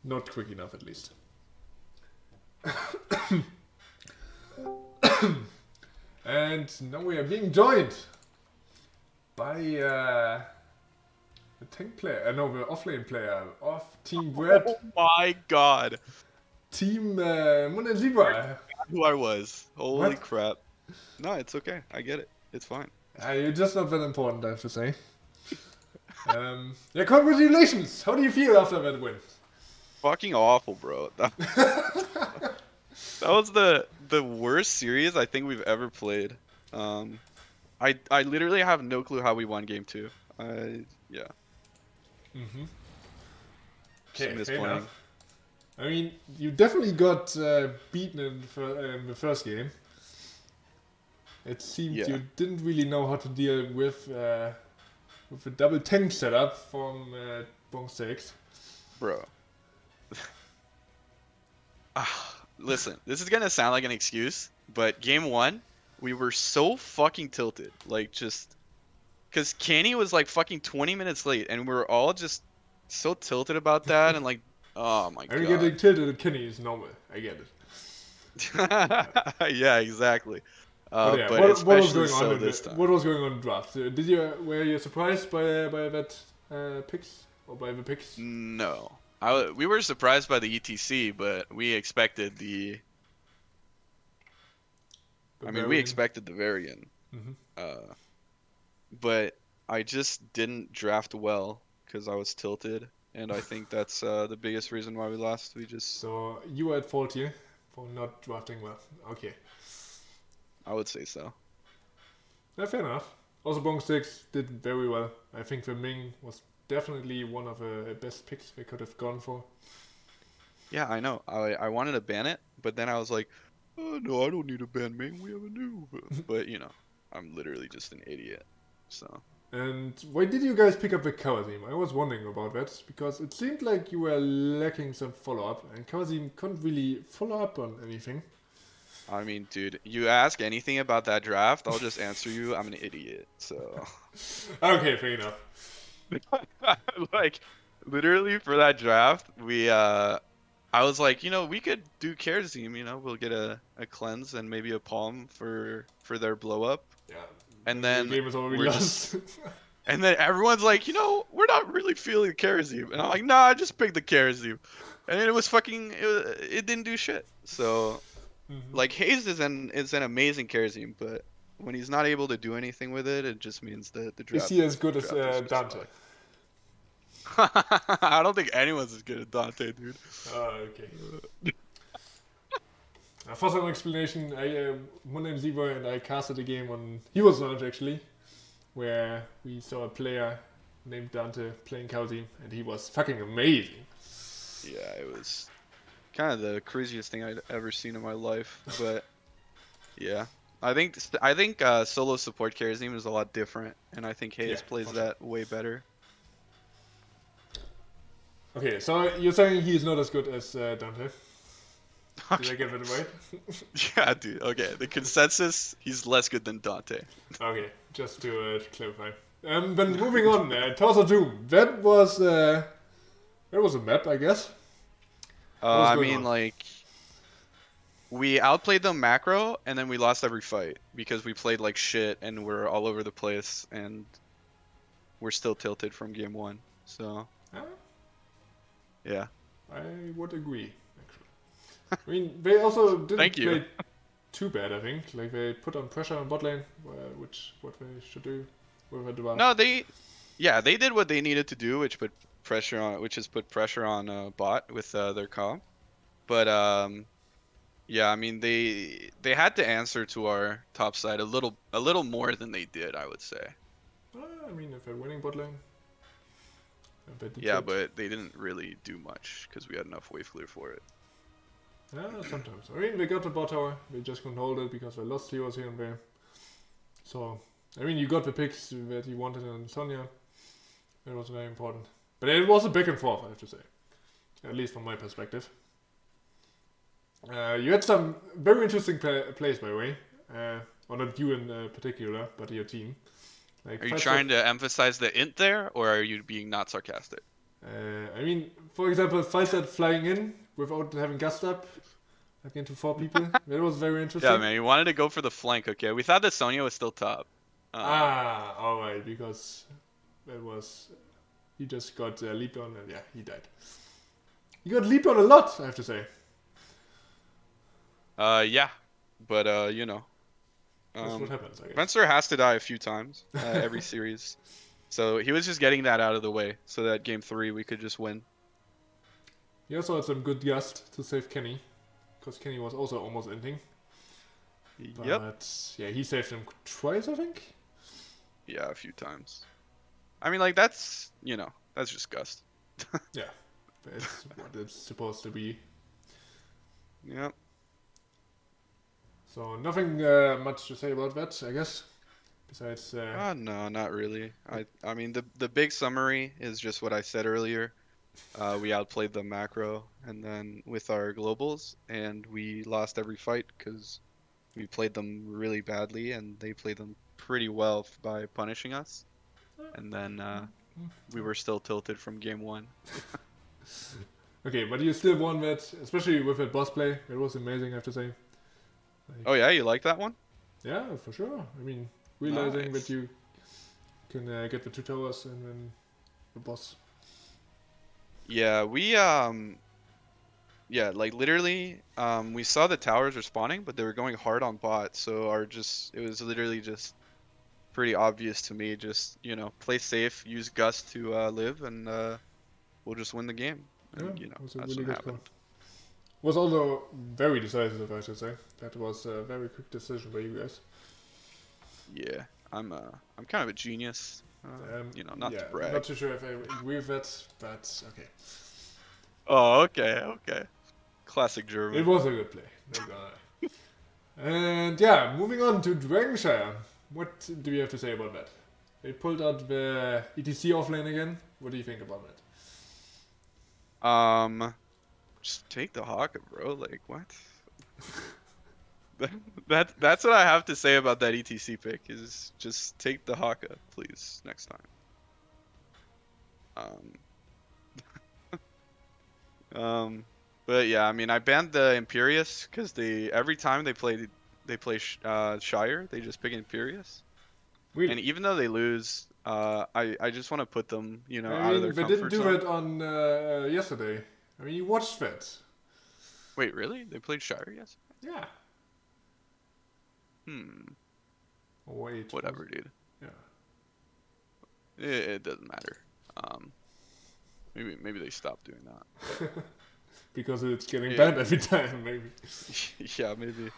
Not quick enough, at least. And now we are being joined by the tank player, no, the offlane player of Team Red. Oh my god. Team Moon and Zebra. Who I was. Holy What? crap. No, it's okay. I get it. It's fine. You're just not that important, I have to say. Yeah, congratulations! How do you feel after that win? Fucking awful, bro. That was the worst series I think we've ever played. I literally have no clue how we won game 2. Yeah. Mm-hmm. Some Okay, fair disappointing. enough. I mean, you definitely got beaten in the first game. It seemed Yeah. you didn't really know how to deal with the double tank setup from Bronze6. Bro. Listen, this is gonna sound like an excuse, but game 1, we were so fucking tilted. Like, just... Because Kenny was like fucking 20 minutes late, and we were all just so tilted about that, and like, oh my I mean, god. getting tilted at Kenny is normal. I get it. Yeah, exactly. But yeah, But what was especially going on so in this time. what was going on in the draft? Were you surprised by that picks or by the picks? No. We were surprised by the ETC, but we expected we expected the Varian. Mm-hmm. But I just didn't draft well because I was tilted, and I think that's the biggest reason why we lost. So you were at fault here for not drafting well. Okay. I would say so. Yeah, fair enough. Also, Bronze6 did very well. I think the Ming was definitely one of the best picks they could have gone for. Yeah, I know. I wanted to ban it, but then I was like, oh, no, I don't need to ban Ming. We have a new. But, you know, I'm literally just an idiot. So. And why did you guys pick up the Kawazim? I was wondering about that, because it seemed like you were lacking some follow-up, and Kawazim couldn't really follow up on anything. I mean, dude, you ask anything about that draft, I'll just answer you, I'm an idiot, so... Okay, fair enough. Like, literally for that draft, I was like, you know, we could do Kerzim, you know, we'll get a cleanse and maybe a palm for their blow up. Yeah. And then the game is already lost. And then everyone's like, you know, we're not really feeling Kerzim. And I'm like, nah, I just picked the Kerzim. And it was fucking, it didn't do shit. So... Like, Hayes is an amazing Kerzim, but when he's not able to do anything with it, it just means that the draft... Is he as good as Dante? I don't think anyone's as good as Dante, dude. Okay. For some explanation, I Moon and Zebra and I casted a game on Heroes Launch, actually, where we saw a player named Dante playing Kawazim, and he was fucking amazing. Yeah, it was... kind of the craziest thing I'd ever seen in my life, but Yeah. I think solo support carries team is a lot different, and I think Yeah, Hayes plays for sure. that way better. Okay, so you're saying he's not as good as Dante? Did I Okay. get it right? Yeah, dude. Okay. The consensus, he's less good than Dante. Okay, just to clarify. Then moving on, Toss of Doom. That was a map, I guess. What was I going mean, on? like, we outplayed them macro, and then we lost every fight because we played like shit and we're all over the place, and we're still tilted from game one. So, Uh, yeah. I would agree, actually. I mean, they also Thank didn't you. play too bad, I think. Like, they put on pressure on bot lane, which what they should do with a draft. No, yeah, they did what they needed to do, which is put pressure on bot with their comp. But yeah, I mean they had to answer to our top side a little more than they did, I would say. I mean, if they're winning bot lane, they Yeah, deserved. but they didn't really do much because we had enough wave clear for it. Yeah, sometimes. I mean, they got the bot tower, they just couldn't hold it because they lost heroes here and there. So, I mean, you got the picks that you wanted in Sonya. That was very important. But it was a back and forth, I have to say. At least from my perspective. You had some very interesting plays, by the way. Or not you in particular, but your team. Like Are you five trying to emphasize the int there, or are you being not sarcastic? I mean, for example, Falstad flying in without having gust up, like into four people. That was very Yeah, interesting. man, you wanted to go for the flank. Okay, we thought that Sonya was still top. Ah, alright, because that was. He just got leaped on and yeah, he died. He got leaped on a lot, I have to say. Yeah, but you know, That's what happens, I guess. Spencer has to die a few times every series. So he was just getting that out of the way so that game three we could just win. He also had some good gust to save Kenny, because Kenny was also almost ending. Yep. But yeah, he saved him twice, I think. Yeah, a few times. I mean, like that's that's just Gust. Yeah, that's what it's supposed to be. Yep. So nothing much to say about that, I guess. Besides, No, not really. I mean the big summary is just what I said earlier. We outplayed the macro, and then with our globals, and we lost every fight because we played them really badly, and they played them pretty well by punishing us. And then we were still tilted from game one. okay, but you still won that, especially with that boss play. It was amazing, I have to say. Oh Like, yeah, you like that one? yeah, for sure. I mean, realizing that Nice. you can get the two towers and then the boss. Yeah, yeah, like literally, we saw the towers respawning, but they were going hard on bot, so it was literally just pretty obvious to me. Just, play safe, use Gust to live, and we'll just win the game. Yeah, And, it was a that's really what good call. happened. Was also very decisive, I should say. That was a very quick decision by you guys. Yeah, I'm kind of a genius. Not to Yeah, not brag. too sure if I agree with that, but okay. Oh, okay, okay. Classic It German. was a good play. Not gonna lie. And yeah, moving on to Dragonshire. What do you have to say about that? They pulled out the ETC offlane again. What do you think about Um, just take the Hawk, bro. Like what? That's what I have to say about that ETC pick is just take the Haka, please, next time. Um, um, but yeah, I mean, I banned the Imperius because every time they play Shire, they just pick Imperius, that? Really? and even though they lose, I just want to put them, I out of their mean, they didn't comfort do zone. that on yesterday. I mean, you watched that. Wait, really? They played Shire? Yes. Yeah. Hmm. Oh, wait. Was Whatever, it? dude. Yeah. It doesn't matter. Um, maybe they stopped doing that, but Because it's getting yeah, banned every time, maybe. yeah, maybe.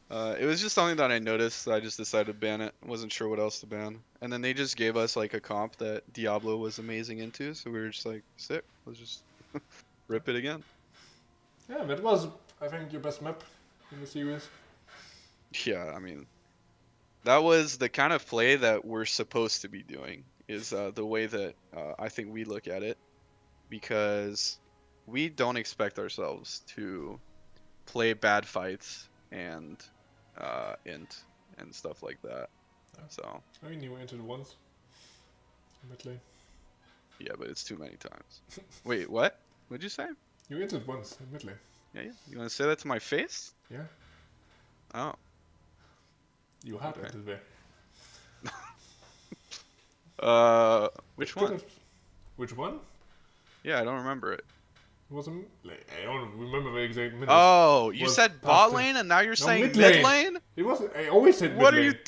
It was just something that I noticed. So I just decided to ban it. Wasn't sure what else to ban. And then they just gave us like a comp that Diablo was amazing into, so we were just like, sick. Let's just rip it again. Yeah, that was, I think, your best map in the series. Yeah, I mean, that was the kind of play that we're supposed to be doing. Is the way that I think we look at it, because we don't expect ourselves to play bad fights and int and stuff like that. So I mean, you entered once. Mid lane. yeah, but it's too many times. Wait, what? What'd you say? You entered once in mid lane. Yeah, yeah. You want to say that to my face? Yeah. Oh, You had okay. entered there. Which It could one? have. Which one? Yeah, I don't remember it. It was like, I don't remember the exact minute. Oh, It you was said past bot the. lane and now you're No, saying mid mid lane. lane? It was. I always said mid What are you lane.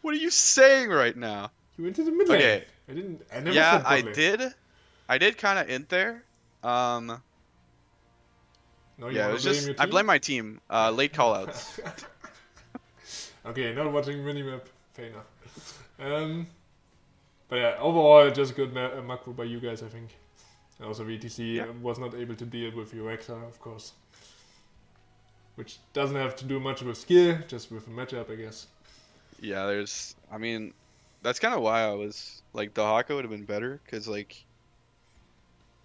what are you saying right now? You entered the mid lane. Okay, I didn't. I never yeah, said I bot lane. did. I did kind of int there. Um, No, you yeah, it wanna was blame just your I team? blame my team. Late callouts. Okay, not watching minimap. Fair enough. But yeah, overall, just a good macro by you guys, I think. And also, VTC Yeah. was not able to deal with your Rexa, of course. Which doesn't have to do much with skill, just with a matchup, I guess. Yeah, I mean, that's kind of why I was like, the Haka would have been better, because like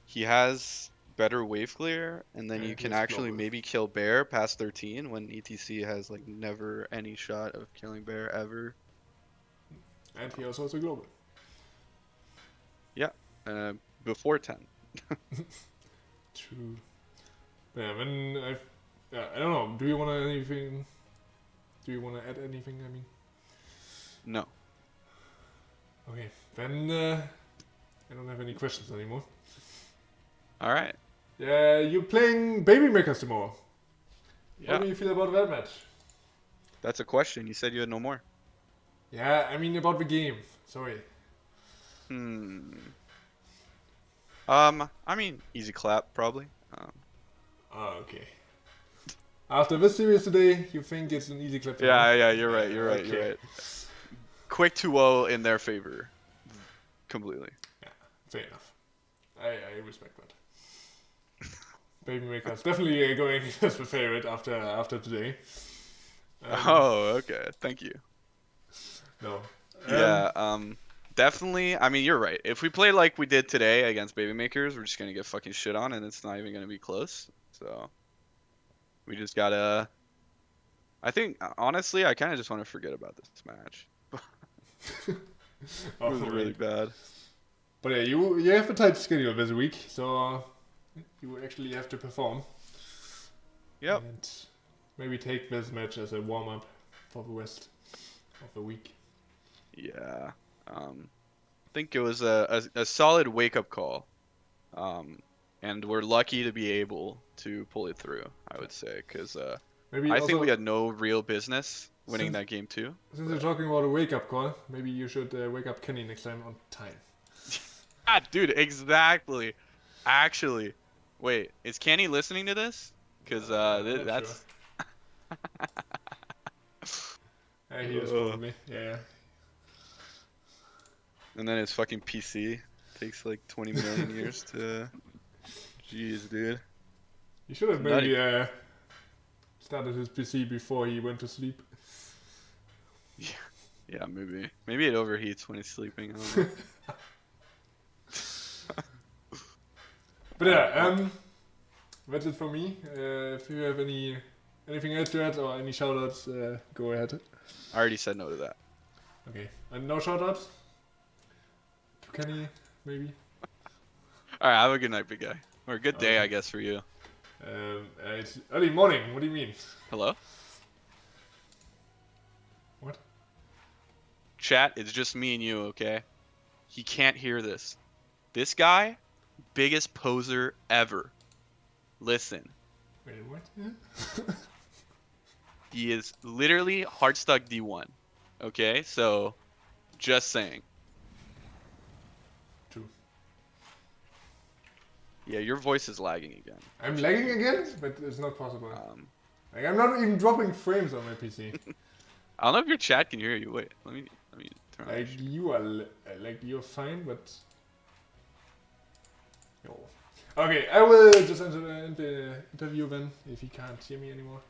he has better wave clear, and then you And he can has actually global. maybe kill bear past 13 when ETC has like never any shot of killing bear ever. And he also has a global. Yeah, before 10. True. But yeah, when I've... Yeah, I don't know. Do you want to anything... Do you want to add anything, I mean? No. Okay, then I don't have any questions anymore. All right. Yeah, you're playing Baby Makers tomorrow. What Yeah, do you feel about that match? that's a question. You said you had no more. Yeah, I mean about the game. Sorry. Hmm. I mean, easy clap probably. Oh, okay. After this series today, you think it's an easy clip tomorrow? Yeah, yeah, you're right. You're right. You're Okay. right. Quick 2-0 in their favor. Completely. Yeah, fair enough. I respect that. Baby Maker's definitely going as the favorite after today. Oh, okay. Thank you. No. Yeah, definitely. I mean, you're right. If we play like we did today against Baby Makers, we're just gonna get fucking shit on, and it's not even gonna be close. So we just gotta. I think honestly, I kind of just want to forget about this match. It Oh, was really right. bad. But yeah, you have a tight schedule this week, so you actually have to perform. Yep. And maybe take this match as a warm up for the rest of the week. Yeah. I think it was a solid wake up call. And we're lucky to be able to pull it through, I would say, because Maybe I think we also, had no real business winning since that game too. since you're But talking about a wake up call, maybe you should wake up Kenny next time on time. ah, dude, exactly. Actually, wait, is Kenny listening to this? Because I'm not sure. that's. He is Uh, probably. Yeah. and then his fucking PC takes like 20 million years to. Jeez, dude. He should have It's nutty. maybe started his PC before he went to sleep. Yeah, yeah, maybe. Maybe it overheats when he's sleeping. I don't know. But yeah, that's it for me. If you have anything else to add or any shoutouts, go ahead. I already said no to that. Okay, and no shoutouts to Kenny, maybe. All right, have a good night, big guy. Or a good day, Okay. I guess, for you. It's early morning. What do you mean? Hello? What? Chat, it's just me and you, okay? He can't hear this. This guy, biggest poser ever. Listen, Wait, what? he is literally hard stuck D1. Okay? So, just saying. True. Yeah, your voice is lagging again. I'm lagging again, but it's not possible. Um, Like, I'm not even dropping frames on my PC. I don't know if your chat can hear you. Wait, let me turn on Like this. you are, like you're fine, but. Yo. Okay, I will just end the interview then if he can't hear me anymore.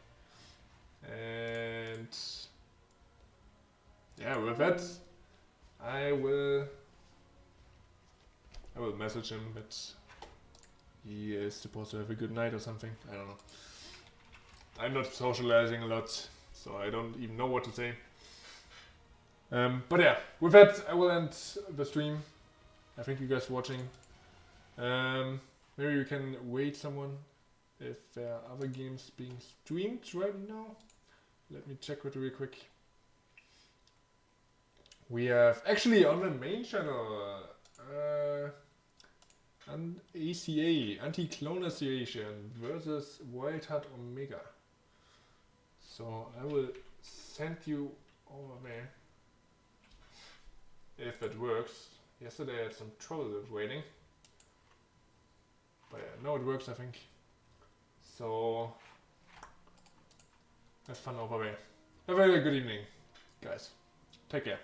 And yeah, with that, I will message him that he is supposed to have a good night or something. I don't know. I'm not socializing a lot, so I don't even know what to say. But yeah, with that, I will end the stream. I thank you guys for watching. Maybe we can wait someone if there are other games being streamed right now. Let me check it real quick. We have actually on the main channel an ACA, Anti-Clone Association versus Wild Heart Omega. So I will send you over there if it works. Yesterday I had some trouble with waiting. But yeah, now it works, I think. So have fun over there. Have a very good evening, guys. Take care.